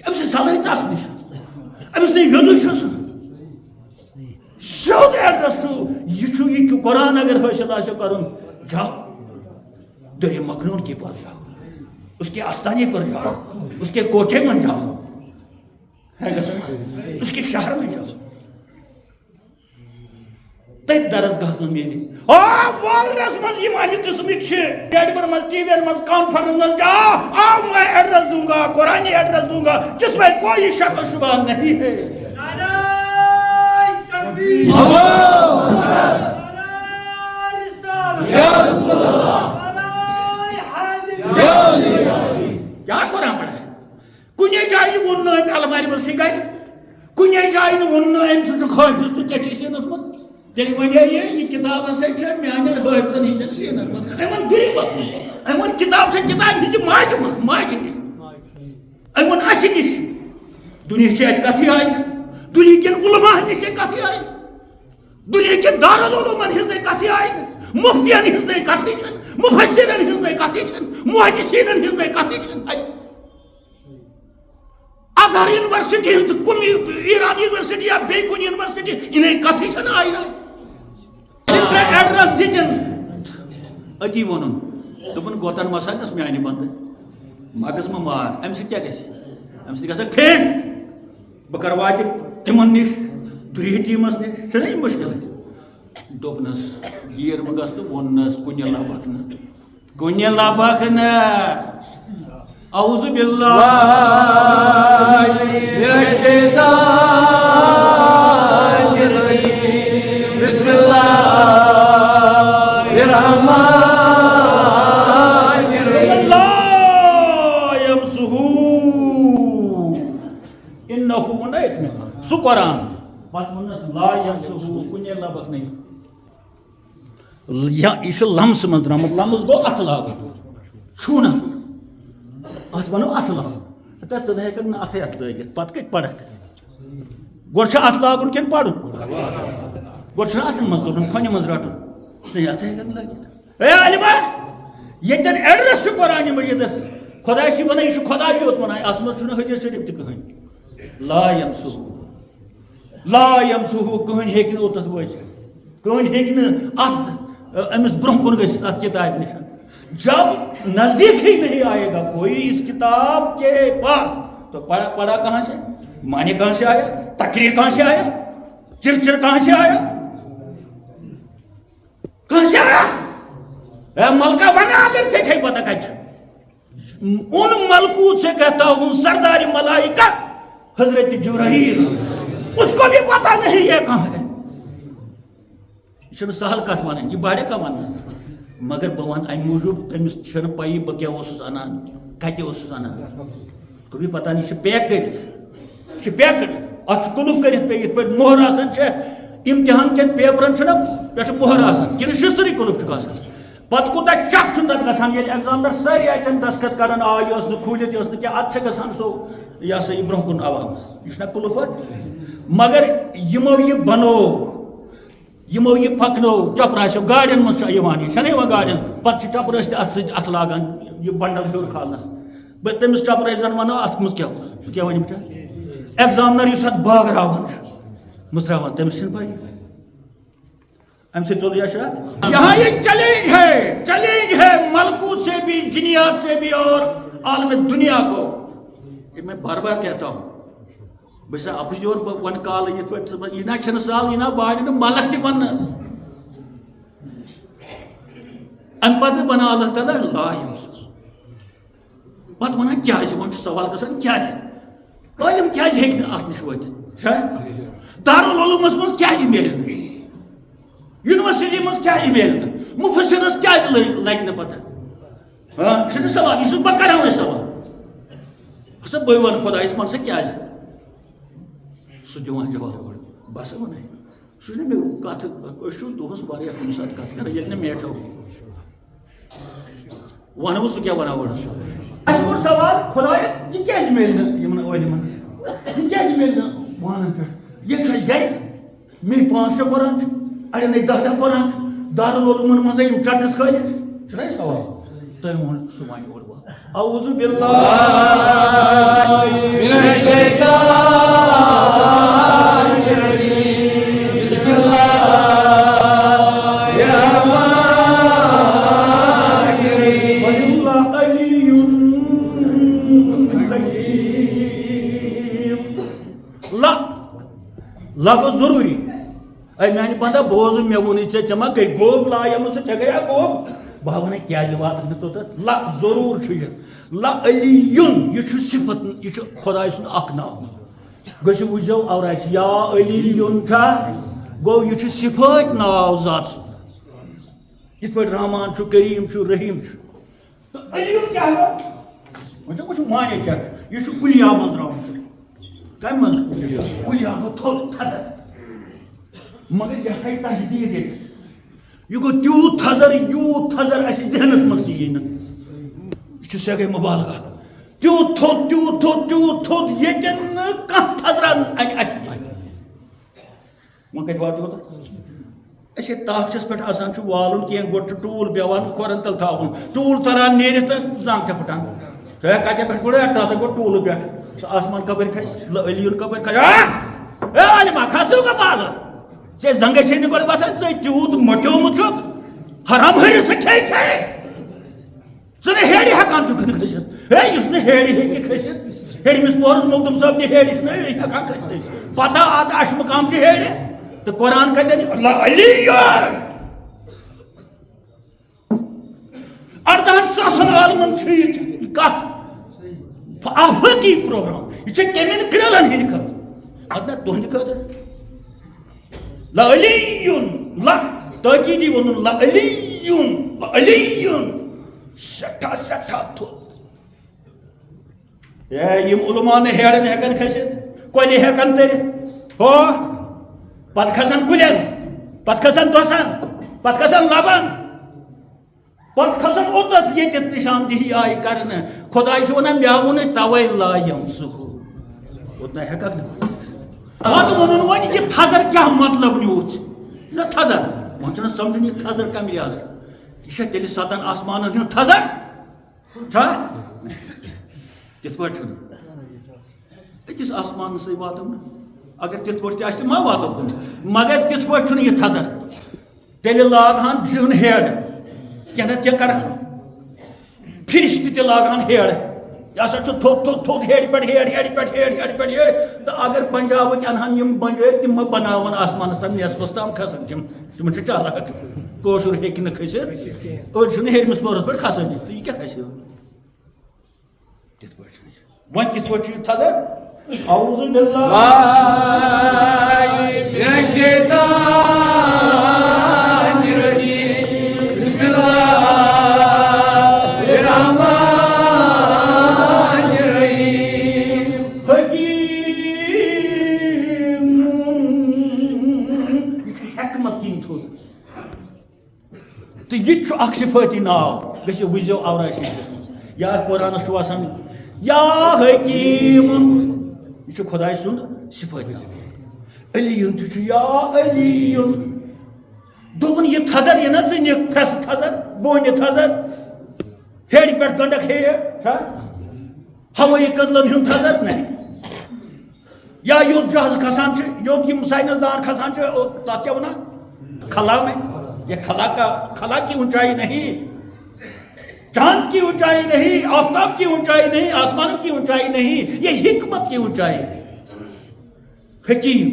أمۍ سٕنٛز صلٲحیت آسہِ نِش أمِس نہٕ یوٚدُے چھُس سیوٚد ایڈرس چھُ یہ کہ قرآن اگر حٲصِل آسیو کرُن جاؤ درے مخنون کے پاس جاؤ اس کے آستانے پر جاؤ اس کے کوٹھے میں جاؤ اس کے شہر میں جاؤ تت درسگاہس من میلے ورلڈس من یم امہ قسمک ریڈیو من ٹی وی من کانفرنس من جاؤ میں ایڈریس دوں گا قرآنی ایڈریس دوں گا جس میں کوئی شک و شبہ نہیں ہے کیا قرآن پڑھا ہے کنے جائے ون الماری من سنگر کنے جائے ون ام سہ حافظ تو چٹھی سینس من تیل ون یہ کتاب ہسا میان حافظن ہندین سینن من امن غریب امن کتاب سے کتاب نچ ماجہ نش امن اس نش دنیا چھ ات کتھی آئی دنیا کن علماء نش کتھی آئی دنیا کن دارالعلومن ہز کتھی آئی مفتین ہز کتھی چھ مفسرن ہز کتھی چھ محدثین ہز کتھی چھ ازہر یونیورسٹی ہز کم ایران یونیورسٹی یا بی کن یونیورسٹی انہیں کتھی چھ آئی نا ایڈریس دن اتی ون دپن گوتن مساکس میانہ بند مگس ما مار ام سۭتۍ کیٛاہ گژھِ ام سۭتۍ گژھِ پھینٹ بہٕ کر واتہِ تمن نش دُرہہِ ٹیٖمس نش چھُنہ یہِ مُشکل دوٚپنس گیٖر مہ گژھ تہٕ ووٚننس کُنہِ لبکھ نہٕ اعوذ باللہ من الشیطان الرجیم بسم اللہ الرحمن الرحیم لا یمسہ انہ ونیت میں سہ قرآن پتہ ونس لا یمسہ کُنہِ لبکھ نہیں یہ لمس من درامت لمس گو اتھ لاگُن چھونا ات ونو اتھ لاگُن تتھ ژٕ ہیٚککھ نہٕ اتھے اتھ لٲگِتھ پتہٕ کتہِ پرکھ گۄڈٕ چھُ اتھ لاگُن کِنہٕ پرُن گۄڈٕ چھُنہ اتھن منٛز تُلُن کھۄنہِ منٛز رٹُن ژٕ اتھے ہیٚککھ نہٕ لٲگِتھ اے عالما ییٚتٮ۪ن ایڈرس چھُ قرآنہِ مجیٖدس خۄداے چھُ ونان یہِ چھُ خۄدایے یوت ونان اتھ منٛز چھُنہٕ حدیث شریف تہِ کٕہٕنۍ لا یمسہ کٕہٕنۍ ہیٚکہِ نہٕ اوٚتتھ وٲتِتھ کٕہٕنۍ ہیٚکہِ نہٕ اتھ امس برونٛہہ کُن گٔژھِتھ اتھ کتابہِ نش جب نزدیک ہی نہیں آئے گا کوئی اس کتاب کے پاس تو پڑھا کہاں سے معنی کہاں سے آیا تقریر کہاں سے آیا چرچر کہاں سے آیا کہاں سے آیا اے ملکہ بنا اگر تجھے پتہ کچھ ان ملکوت سے کہتا ہوں سردار ملائکہ حضرت جبرائیل اس کو بھی پتہ نہیں یہ کہاں ہے یہ سہل کت ون یہ بڑے کا ون مگر بہ ون ام موجود تمس چھن پی بہ کیا انان کتہ انان کو بھی پتہ نہیں پیک کرت ات کلف کرت پہ یت پہ مہر آسان امتحان کن پیپرن پہ مہر آسان کن شستری کلف آسان پتہ کوتہ چک تک گژھان ییٚلہِ ایگزامنر سٲری اتن دستخط کران آ یہ ٲس نہٕ کھوٗلِتھ یہِ ٲس نہٕ کینٛہہ اتھ چھِ گژھان سُہ یہ سا یہ برونٛہہ کُن عوامس یہ چھُنہ کلف ات مگر یمو یہ بنو یمو یہ پکنو چپر گاڑین مز یہ چھنہ گاڑین پتہ چپر ات لاگان یہ بنڈل ہیور کھالنس تمس چپر زن ونو ات مز کیا کیا ون ایگزامنر اس ات باغراوان متراوان تمس چھن پائی ام سے چل یا یہاں یہ چیلنج ہے ملکوت سے بھی جنیات سے بھی اور عالم دنیا کو یہ میں بار بار کہتا ہوں بس اپز یور ون کال یت پہ یہ نا چھن سال یہ نا باڑ ملک تہ ونس ام پتہ بنا اللہ تعالیٰ لا یمسس پتہ ونان کیا ون سوال گژھان کیا عالم کیا ہیٚکہِ نہٕ اتھ نش وٲتِتھ دارالعلومس منٛز کیا میلہِ نہٕ یونیورسٹی منٛز کیا میلہِ نہٕ مفسرس کیا لگہِ نہٕ پتہ چھُنہ سوال یہ چھُس بہٕ کران وۄنۍ سوال ہسا بہٕ ون خۄدایس ون سا کیازِ سُہ دِوان جواب بہٕ ہسا ونے سہ مے کت دہس واریاہ کُنہِ ساتہٕ کتھ کران ییٚلہِ نہٕ میٹھو ونو سہ کیٛاہ ونو گۄڈٕ اَسہِ کوٚر سوال خۄدایا یہِ کیٛازِ میلہِ نہٕ یِمن عٲلمن یہِ کیٛازِ میلہِ نہٕ وانن پٮ۪ٹھ ییٚلہِ چھُ اَسہِ گرِ مے 5-6 قرآن چھِ اڑٮ۪ن ہے 10 قرآن چھِ دارالعلومن منٛز یِم چٹس کھٲلِتھ چھُنہ یہِ سوال تٔمۍ ووٚن سُہ وَنہِ اورٕ وۄنۍ اعوذ باللہ من الشیطان الرجیم بسم اللہ الرحمن الرحیم وَلِلَّهِ عَلِيٌّ حَكِيمٌ لا گوٚو ضروٗری اے میانہِ بندا بوز مےٚ ووٚنُے ژےٚ ما گٔے گوٚب لایمٕژ ژےٚ گٔیا گوٚب بہٕ وَنَے کیٛازِ واتَکھ نہٕ ژوٚتَتھ لا ضروٗر چھُ یہِ لا علیُن یہِ چھُ صفت یہِ چھُ خۄداے سُنٛد اکھ ناو گٔژھِو وٕچھزیو اورایس یا علیُن چھا گوٚو یہِ چھُ صفٲتۍ ناو ذات سُنٛد یِتھ پٲٹھۍ رحمان چھُ کریٖم چھُ رحیٖم چھُ تہٕ علیُن کیٛاہ گوٚو وۄنۍ چھُ وٕچھُن معنی کیٛاہ چھُ یہِ چھُ کُلیا منٛز درٛامُت کمہِ منٛز کُلیا گوٚو تھوٚد تھزر مگر یہِ ہیٚکہِ تَجدیٖد ییٚتِتھ یہ گو تیوٗت تھزر اَسہِ ذہنس منٛز تہِ یی نہٕ یہِ چھُ سیٚگے مُبالغہ تیوٗت تھوٚد ییٚتٮ۪ن نہٕ کانٛہہ تھزرا اَتہِ وۄنۍ کتہِ واتو أسۍ ییٚتہِ طاقچس پٮ۪ٹھ آسان چھُ والُن کینٛہہ گۄڈٕ چھُ ٹوٗل بیٚہوان کھۄرن تل تھاوُن ٹوٗل ژَران نیٖرِتھ تہٕ زنٛگ تہِ پھٕٹان کتہِ پٮ۪ٹھ گۄڈٕ ہسا گوٚو ٹوٗلہٕ پٮ۪ٹھ سُہ آسمان کپٲرۍ کھسہِ علیُن کپٲرۍ کھسہِ اے عالما کھسو گا بالہٕ ژےٚ زنٛگے چھے نہٕ گۄڈٕ وۄتھان ژٕ تیوٗت مۄٹیومُت چھُکھ حرام ہٲرِس سۭتۍ چھے ژٕ نہٕ ہیرِ ہٮ۪کان چھُکھ نہٕ کھٔسِتھ ہے یُس نہٕ ہیرِ ہیٚکہِ کھٔسِتھ ہیٚرمِس پورس مخدوٗم صٲبنہِ ہیرِ چھُنہ ہٮ۪کان کھٔسِتھ پتہ اتھ اَشمہٕ کام چھِ ہیرِ تہٕ قرآن کتٮ۪ن علیُن 18,000 عالمن چھُ یہِ کتھ آفٲقی پروگرام یہِ چھےٚ کیٚمٮ۪ن کرٛیلن ہٕنٛدِ خٲطرٕ ادٕ نہ تُہنٛدِ خٲطرٕ لا علیُن لا تٲکیٖدی ووٚنُن لا علیُن سٮ۪ٹھاہ تھوٚد اے یِم علما نہٕ ہیرن ہٮ۪کان کھٔسِتھ کۄلہِ ہٮ۪کان تٔرِتھ ہو پتہٕ کھسان کُلٮ۪ن پتہٕ کھسان دۄسن پتہٕ کھسان لبن پتہٕ کھسان اوٚتَتھ ییٚتٮ۪تھ نِشاندہی آیہِ کرنہٕ خۄداے چھُ ونان مےٚ ووٚنُے توے لا یمسہوٗ اوٚتنَے ہٮ۪ککھ نہٕ پتہٕ ووٚنُن وۄنۍ یہِ تھزر کیٛاہ مطلب نیوٗژ یہِ چھُنہ تھزر وۄنۍ چھُنہ سمجھُن یہِ تھزر کمہِ لحاظ یہِ چھا تیٚلہِ 7 آسمانن ہُنٛد تھزر چھا تِتھ پٲٹھۍ چھُنہٕ أکِس آسمانس سۭتۍ واتو نہٕ اگر تِتھ پٲٹھۍ تہِ آسہِ تہٕ ما واتو کُن مگر تِتھ پٲٹھۍ چھُنہٕ یہِ تھزر تیٚلہِ لاگہٕ ہن زیُن ہیرٕ کینٛہہ نتہٕ کینٛہہ کرہن فرشتہٕ تہِ لاگہٕ ہن ہیرٕ یہِ ہسا چھُ تھوٚد ہیرِ پٮ۪ٹھ ہیرِ تہٕ اگر پنجابٕکۍ انہن یِم بنجٲرۍ تِم ما بناون آسمانس تام نٮ۪صفس تام کھسن تِمن چھُ چالاک کٲشُر ہیٚکہِ نہٕ کھٔسِتھ أڑۍ چھِنہٕ ہیٚرمِس پورس پٮ۪ٹھ کھسٲنی تہٕ یہِ کیٛاہ کھسہِ تِتھ پٲٹھۍ چھُ وۄنۍ کِتھ پٲٹھۍ چھُ یہِ تھزر اعوذ باللہ من الشیطان الرجیم بسم اللہ الرحمن الرحیم حکیم یہِ چھُ حٮ۪کمت کِنۍ تھوٚد تہٕ یہِ تہِ چھُ اکھ صفٲتی ناو گٔژھِو وٕچھزیو اورا شریٖفس منٛز یا قرآنس چھُ آسان یا حکیٖم یہِ چھُ خۄداے سُنٛد صفٲتی ناو علیُن تہِ چھُ یا علیُن دوٚپُن یہِ تھزر یہِ نہ ژٕ نِکھ پھرٛٮ۪سہٕ تھزر بونہِ تھزر ہیرِ پٮ۪ٹھ گنٛڈکھ ہیر چھا ہوٲیی کٔدلن ہُنٛد تھزر نہ یا یوٚت جہاز کھسان چھِ یوٚت یِم ساینس دان کھسان چھِ تتھ کیٛاہ ونان خلا میں یہ خلا کی اونچائی نہیں چاند کی اونچائی نہیں آفتاب کی اونچائی نہیں آسمانوں کی اونچائی نہیں یہ حکمت کی اونچائی ہے حکیم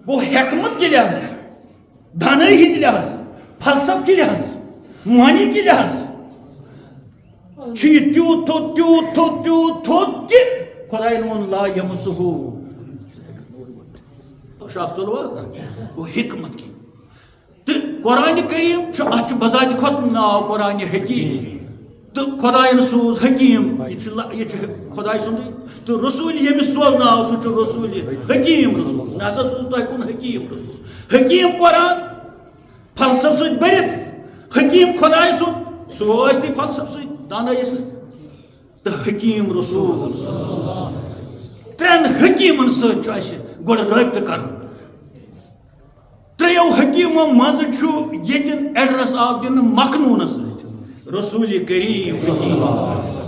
وہ حکمت کے لحاظ دانائی ہند لحاظ فلسف کے لحاظ معنی کے لحاظ تیوٗت تھوٚد تہِ خۄداین ووٚن لا یمسہوٗ شاخ ژولوا گوٚو حکمت کی تہٕ قرآنِ کریم چھُ اتھ چھُ بذاتہِ کھۄتہٕ ناو قرآنِ حکیم تہٕ خۄدایَن سوٗز حکیم یہِ چھُ خۄداے سُنٛدُے تہٕ رسوٗل ییٚمِس سوزناو سُہ چھُ رسوٗلہِ حکیم رسوٗل نہ ہسا سوٗز تۄہہِ کُن حکیم رسوٗل حکیم قرآن فلسف ست برت حکیم خدائے سن سہ فلسف ست دانائی ست تو حکیم رسول ترین حکیمن ست گوڑ رابطہ کر تریو حکیمو مز یتن ایڈرس آو دن مخنون ست رسول کریم حکیم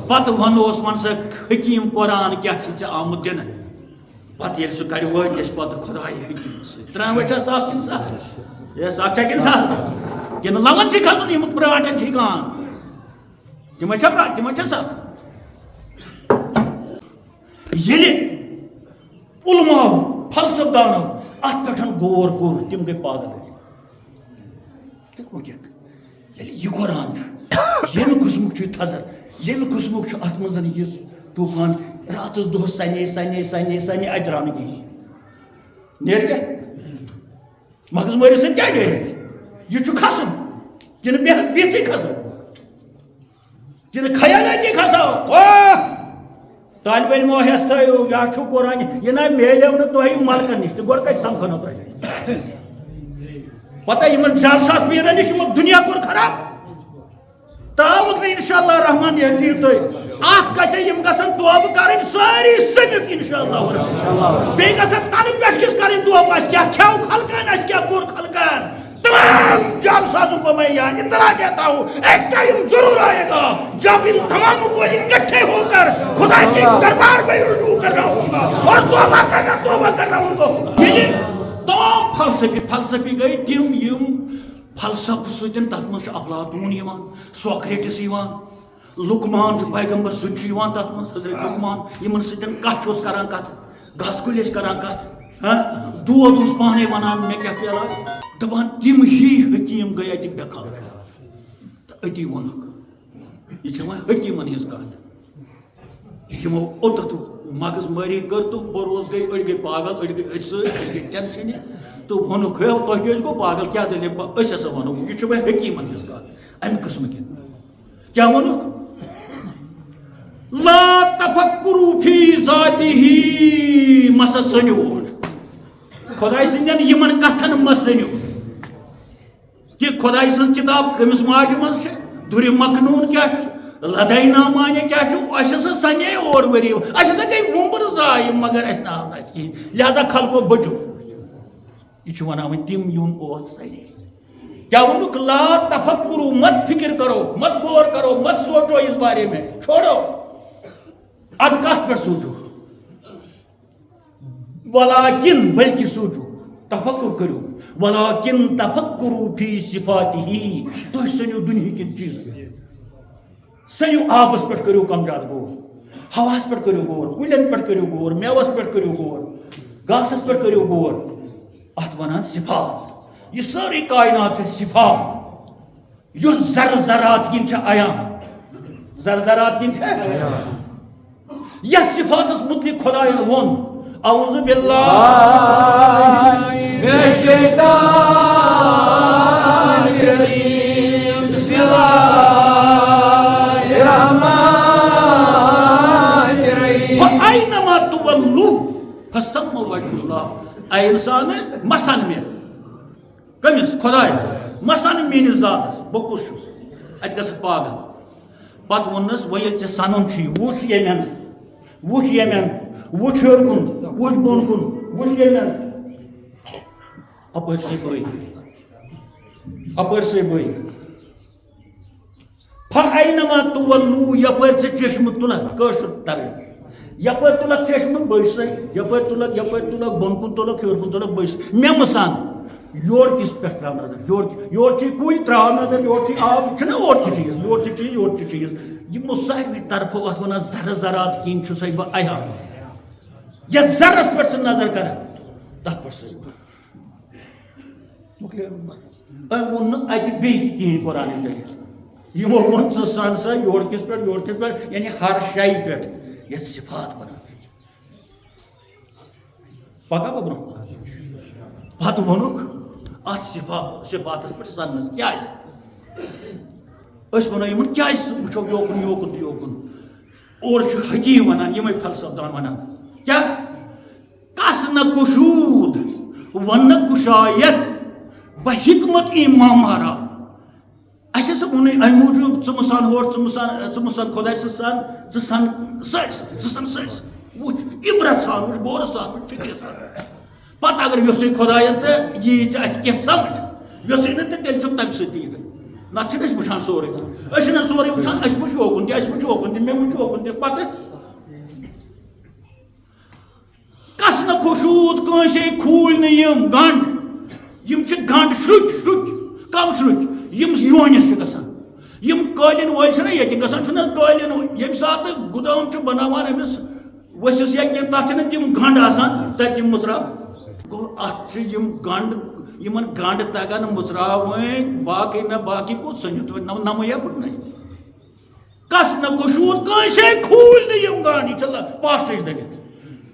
پتہ ونوس من سا حکیم قرآن کیا آمد دن پتہ یل سہ کڑ وتس پتہ خدائے حکیم ست ترین وچا صاف کن صاف یہ صاف کن صاف کن لگن کھسن یم پراٹن ٹھیکان تمہ صاف یل علماء فلسف دانو ات پہ غور کور تم گئی پاگل یہ قرآن یم قسمک تھزر یم قسمک ات من یہ طوفان راتس دہس سنے سنے سنے سنے ات درا نا کہین نیر کیا مغز مری سن کیا نیر یہ کھسن کن بہت کھسو کن خیالاتی کھسو طالب علمو ہس تھو یا قرآن یہ نا میلو نا تہ ملکن نش تو گوڑ کت سمکھنو تہ پتہ یمن جالساس پیرن نش دنیا کور خراب تاوک نا انشاءاللہ رحمان یہ دیو تہ اخ کچھ یم گسن توبہ کرن ساری سمت انشاءاللہ بی گسن تن پیش کس کرن توبہ اس کیا کھو خلقان اس کیا کور خلقان تمام جالسازوں کو میں یہاں اطلاع دیتا ہوں ایک ٹائم ضرور آئے گا جب ان تمام کو اکٹھے ہو کر خدا کے دربار میں رجوع کرنا ہوگا اور توبہ کرنا ہوگا یہ تمام فلسفی گئی تم یم فلسف ستن تت مز افلاطون یوان سوکریٹس یوان لقمان پیغمبر سچ یوان تت مز حضرت لقمان یمن ستن کت چھس کران کت گھاس کل کران کت دود اس پانے ونان میں کیا چلا دپان تم ہی حکیم گئی اتہ بےکار تو اتی ونک یہ حکیمن ہز کت یمو اوتت مغز ماری کر تو بروز گئی اڑ گئی پاگل اڑ گئی ات ست اڑ گئی ٹینشن تو ونک ہے تہ کیاز گو پاگل کیا دلیل اس ہسا ونو یہ حکیمن ہز کت امہ قسم کیا ونک لا تفکروا فی ذاته مس سنیو خدائی سندین یمن کتھن مس سنیو کہ خدائی سن کتاب کمس ماجہ مز دور مخنون کیا لدائی نامانے کیا اس سنے اور وریو اس گئی ومبر ضائع مگر اس نام نہ لہذا خلقو بچو یہ ونان تم یم سنے کیا ونک لا تفکرو مت فکر کرو مت غور کرو مت سوچو اس بارے میں چھوڑو اد کت پہ سوچو ولیکن بلکہ سوچو تفکر کرو ولیکن تفکروا فی صفاته تہ سنو دنیا کن چیز سنو آبس پہ کرو کم زیادہ غور ہواس پہ کرو غور کلین پہ کرو غور میوس پہ کرو غور گاسس پہ کرو غور ات ونان صفات یہ ساری کائنات سے صفات یہ ذر ذرات کن عیان ذر ذرات کن یہ صفات متعلق خدائن ون اعوذ باللہ من الشیطان الرجیم بسم اللہ الرحمن الرحیم فأینما تولوا فثم وجه اللہ اے انسان مسن میں کمس خدائے مسن میانس ذاتس بہ کس چھس ات گژھکھ پاگل پتہ ونس ویل ژے سنن چھی وچھ یمن وچھ یمن وچھ ہیور کن وچھ بون کن وچھ یمن اپر سے بوئی فأینما تولوا یپر ژے چشم تلک کٲشُر ترجمہ یپر تلک چشم بٔسے یپر تلک بون کن تلک ہیور کن تلک بٔسے مے مسان یور کس پہ تراو نظر یور چھ کل تراو نظر یور چھ آب چھنا اور چیز یور چیز یہ سارے طرف ات ونان ذر ذرات کن چھ بہ عیان یت ذرس پہ سے نظر کر تک پہ ون اتہ بیٚیہِ تہِ کہین قرآن دلیل یمو ون سن سا یور کس پہ یعنی ہر شائی پہ یت صفات بنان پکا بہ برو پتہ وونک ات صفاتس پہ سنس کیا ونو یمن کیا وچھو یوکن اور حکیم ونان یمے فلسفہ دان ونان کیا کس نہ گشود ون کشایت بحکمت امامارا اچھا سا ونے امی موجود ثمسان ہور ثمسان خدا سان ثان سرس وچ عبرت سان وچ غور سان وچ فکر سان پتہ اگر یوسے خدایت تو یہ ات کی سمجھ یوسے نا تو تیل تم ستی نت وچان سورے سورے وچان وچ اوکن تہ وچ اوکن تہ مے وچ اوکن تہ پتہ کس نا خوشود کنسے کھول یم گنڈ یم گنڈ شرچ کم شرچ یم یونس گژھان یم قالین وٲلۍ چھِنا ییٚتہِ گژھان چھُنہ قالین ییٚمہِ ساتہٕ گُدام چھُ بناوان أمِس ؤسِس یا کینٛہہ تتھ چھِنہ تِم گنڈ آسان تتہِ تِم مٕژراو گوٚو اتھ چھِ یم گنڈ یمن گنڈ تگان مٕژراوٕنۍ باقٕے نہ باقٕے کوٚت ژھٕنِو تُہۍ نمٲیا پھٕٹنٲیِو کس نہ گوٚشوٗد کٲنٛسے کھوٗلۍ نہٕ یم گنڈ یہِ چھِ پاسٹٕچ دٔلیٖل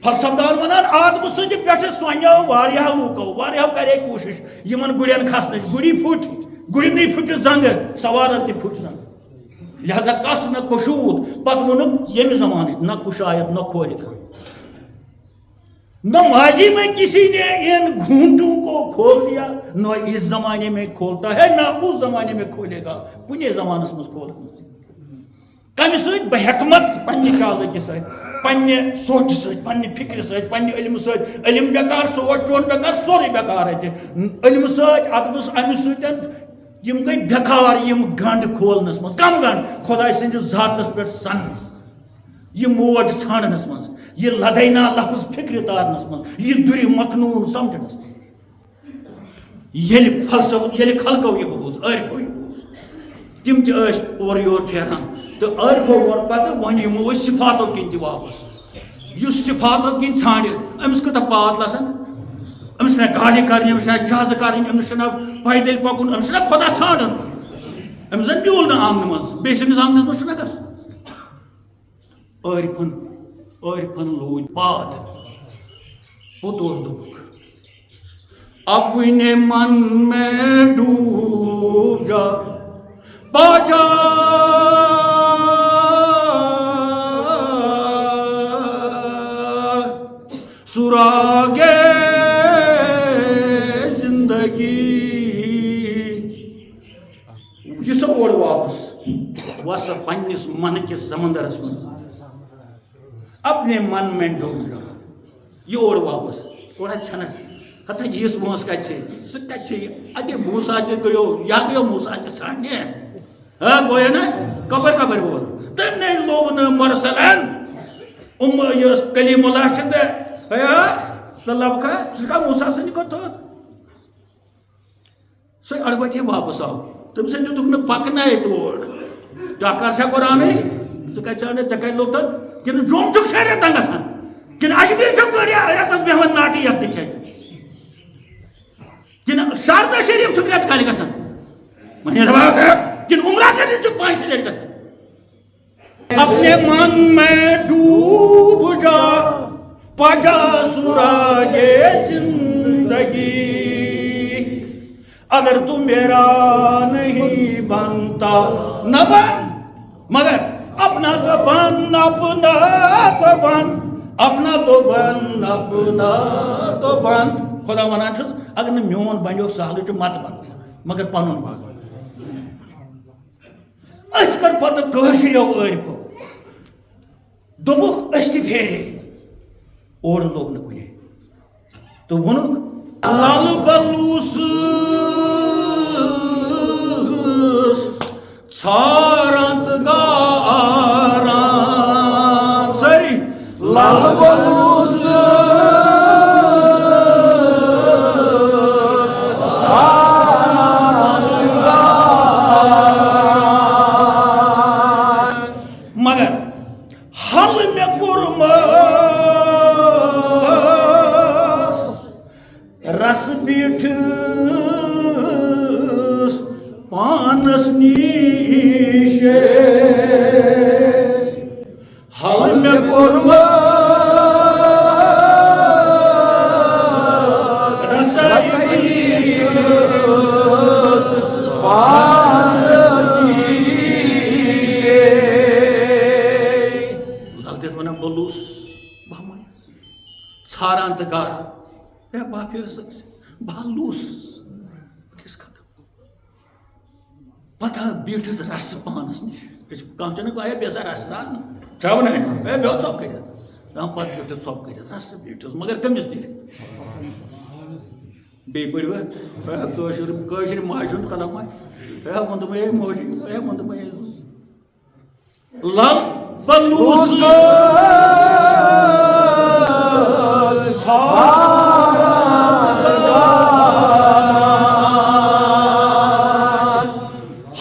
فلسفدار ونان آدمہٕ سٕنٛدِ پٮ۪ٹھٕ سونیو واریاہو لوٗکو واریاہو کرے کوٗشش یمن گُرٮ۪ن کھسنٕچ گُری پھٕٹۍ گُرنٕے پھٕٹہِ زنٛگہٕ سوارن تہِ پھٕٹۍ زنٛگہٕ لہذا کس نہ کشود پتہٕ ووٚنُکھ ییٚمہِ زمانٕچ نہ کشایت نہ کھولہِ نہ ماضی میں کسی نے ان گھونٹوں کو کھول دیا نہ اس زمانے میں کھولتا ہے نہ اس زمانے میں کھولے گا کُنے زمانس منٛز کھول کمہِ سۭتۍ بحکمت پننہِ چالکی سۭتۍ پننہِ سونچہِ سۭتۍ پننہِ فکرِ سۭتۍ پننہِ علمہٕ سۭتۍ علم بیکار سونچ چون بیکار سورُے بیکار اتہِ علمہٕ سۭتۍ ادبس امہِ سۭتۍ یم گٔے بیکار یم گنڈ کھولنس منٛز کم گنڈ خۄداے سٕنٛدِس ذاتس پٮ۪ٹھ سننس یہ موج ژھانڈنس منٛز یہ لدینا لفظ فکر تارنس منٛز یہ دُرِ مخنوٗن سمجھنس منٛز ییٚلہِ خلقو یہِ بوٗز عٲرفو یہِ بوٗز تِم تہِ ٲسۍ اورٕ یور پھیران تہٕ عٲرفو ووت پتہٕ وۄنۍ یِمو أسۍ صفاتو کِنۍ تہِ واپس یُس صفاتو کِنۍ ژھانڈِ أمِس کوٗتاہ پات آسان أمِس چھِنہ گاڑِ کرنہِ أمِس چھِنہ جہازٕ کرٕنۍ أمِس چھِنہ پیدٔلۍ پکُن أمِس چھِنہ خۄدا ژھانڈان أمِس زن نیوٗل نہٕ آنٛگنہٕ منٛز بیٚیہِ سٕنٛدِس آنٛگنس منٛز چھُنہ گژھُن عٲرفن لوٗدۍ پات پوٚت اوس دوٚپُکھ اپنے من میں ڈوب جا پا جا سراغے زندگی یہ سا اور واپس وسا پننس من کس سمندرس من اپنے من میں ڈوب جا یہ اور واپس اور چھنا ہتھا یس موس کچھ سہ کچھ اگے موسا تہ گیو یا گیو موسا تہ ژھانڈنہِ ہاں گویا نا کبر وول تم نے لوگ نہ مرسلن یس کلیم اللہ چھ تہ ژٕ لبکھا ژٕ چھُکھا موسا سٕنٛدِ کھۄتہٕ تھوٚد سُہ اڑوتی واپس آو تٔمۍ سۭتۍ دِتُکھ نہٕ پکناے تور ٹکر چھا قرآنٕے ژٕ کتہِ ژھانڈے ژےٚ کتہِ لوٚگ تتھ کِنہٕ جوٚم چھُکھ شےٚ رٮ۪تن گژھان کِنہٕ اجمیٖر چھُکھ رٮ۪تس بیٚہوان ناٹہِ یکھنہِ کھٮ۪تھ کِنہٕ شاردا شریٖف چھُکھ رٮ۪تہٕ کالہِ گژھان کِنہٕ عمرہ کرنہِ چھُکھ 5 لٹہِ گژھان اپنے من میں ڈوب جا پجا سراغے زندگی اگر تو میرا نہیں بنتا نہ بن مگر اپنا تو بن اپنا تو بن اپنا تو بن اپنا تو بن خدا ونان چھُس اگر نہٕ میون بنیو سہلٕے چھُ مت بن مگر پنُن بن أسۍ کٔر پتہٕ کٲشرٮ۪و عٲرفو دوٚپُکھ أسۍ تہِ پھیرے اور لوگ نہ کُنے تو ووٚنُکھ لل بلوس ژھاران تہٕ گاران سٲری لل بلوس مگر حل مےٚ کوٚرمس رس بیٖٹھٕس پانس نِش حل مےٚ کوٚرمس رس بیٖٹھٕس پانس نِش لل دِتھ ونان بلوس ژھاران تہٕ گاران ہے باپیر بہت لوس کس ختم پتہ بیٹھس رس پانس نش کانچن آیا بیسا رس چاو نا بہت ثوب کر پتہ بیٹھس ثوب کر رس بیٹھس مگر کمس نش بی پڑھو ماجن قلم وندمے موجی وندمے لل بلوس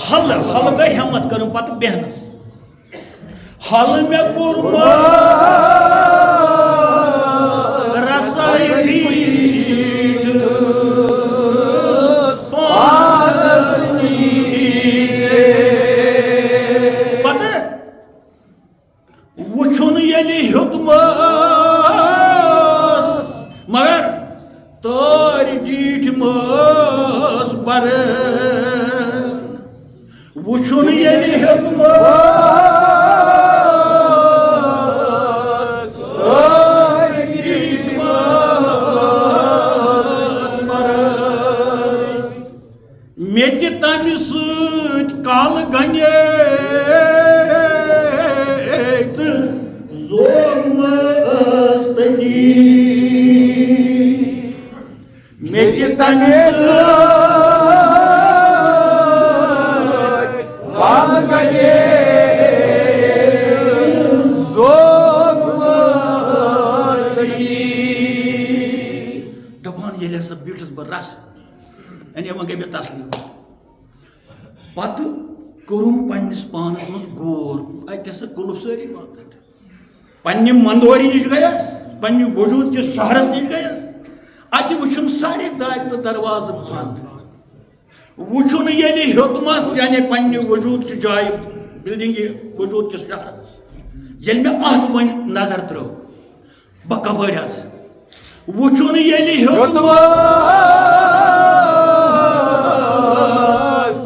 حل گئی ہمت کروں پتہ بہنس حل میں کورمت مگر تار ڈیٹ مس بر وچھن یلی تار ڈیٹ مس بر مے تہ تمہ سۭتۍ کال گنے دپان ییٚلہِ ہسا بیٖٹھٕس بہٕ رس یعنی وۄنۍ گٔے مےٚ تسلی پتہٕ کوٚرُم پننِس پانس منٛز غور اتہِ ہسا کُلف سٲری بنٛد پننہِ مندورِ نِش گٔیس پننہِ وجوٗد کِس شہرس نِش گٔیس اتہِ وٕچھُم سارے دارِ تہٕ دروازٕ بنٛد وٕچھُن ییٚلہِ ہیوٚتمس یعنی پننہِ وجوٗد چہِ جایہِ بلڈنگہِ وجوٗد کِس شہرس ییٚلہِ مےٚ اتھ وۄنۍ نظر ترٲو بہٕ کپٲرۍ حظ وٕچھُن ییٚلہِ ہیوٚتمس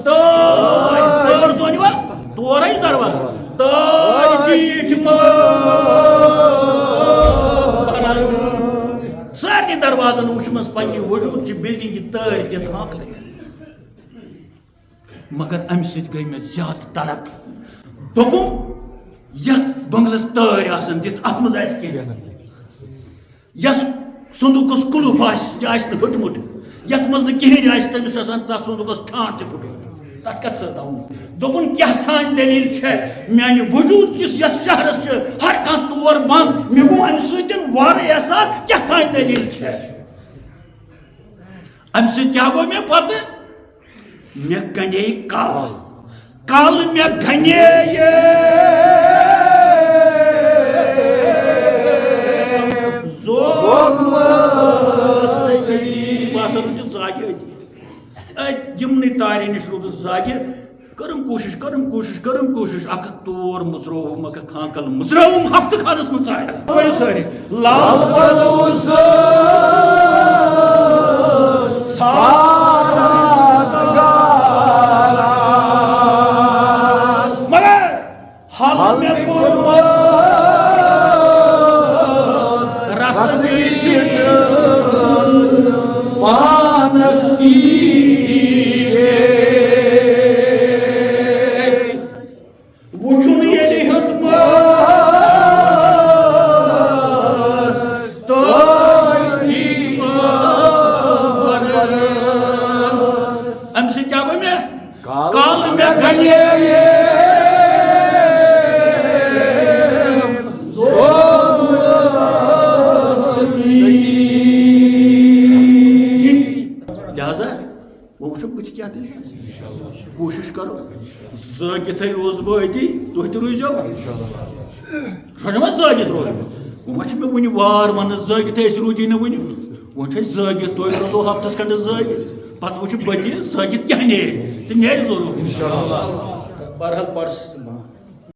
تٲر زونِوا تورے دروازٕ تار ڈیٖٹھ سارنٕے دروازن وٕچھمس پننہِ وجوٗد چہِ بلڈنگہِ تٲرۍ دِتھ ہاکھ لٔگِتھ مگر امہِ سۭتۍ گٔے مےٚ زیادٕ تڑپ دوٚپُم یتھ بنگلس تٲرۍ آسن دِتھ اتھ منٛز آسہِ کینٛہہ یس صندوٗقس قُلف آسہِ یہِ آسہِ نہٕ ہُٹمُت یتھ منٛز نہٕ کِہیٖنۍ آسہِ تٔمِس آسان تتھ صندوٗقس ٹھانٛڈ تہِ پھُٹمُت تتھ کتھ سۭتۍ تھاوُن دوٚپُن کیٛاہ تھانۍ دٔلیٖل چھےٚ میانہِ وجوٗد کِس یتھ شہرس چھِ ہر کانٛہہ تور بنٛد مےٚ گوٚو امہِ سۭتۍ وارٕ احساس کیٛاہ تھانۍ دٔلیٖل چھےٚ امہِ سۭتۍ کیٛاہ گوٚو مےٚ پتہٕ مےٚ گنڈے کل مےٚ گنے باسان روٗدِس زاگہِ أتی یِمنٕے تارٮ۪ن نِش روٗدُس زاگہِ کٔرٕم کوٗشِش اکھ تور مٕژرووُم اکھ ہانکل مٕژرٲوُم ہفتہٕ کھنس منٛز ژارِ سٲری لال بلوس مگر حل مےٚ کوٚرمس رس پانس وٕچھُن ییٚلہِ ہیوٚتمس تٲرۍ ڈیٖٹھ امہِ سۭتۍ کیٛاہ گوٚو مےٚ کل مےٚ گنے لہذا وہ وٕچھو بہٕ تہِ کیٛاہ دٔلیٖل کوٗشِش کرو زٲگِتھٕے روزٕ بہٕ أتی تُہۍ تہِ روٗزِو سوٗنچما زٲگِتھ روزٕ وۄنۍ ما چھِ مےٚ وٕنہِ وار ونان زٲگِتھٕے أسۍ روٗدی نہٕ وٕنہِ وۄنۍ چھِ أسۍ زٲگِتھ تُہۍ روزو ہفتس کھنڈس زٲگِتھ پتہٕ وٕچھِ بہٕ تہِ زٲگِتھ کیٛاہ نیرِ تہٕ نیرِ ضروٗر بہرحال پرس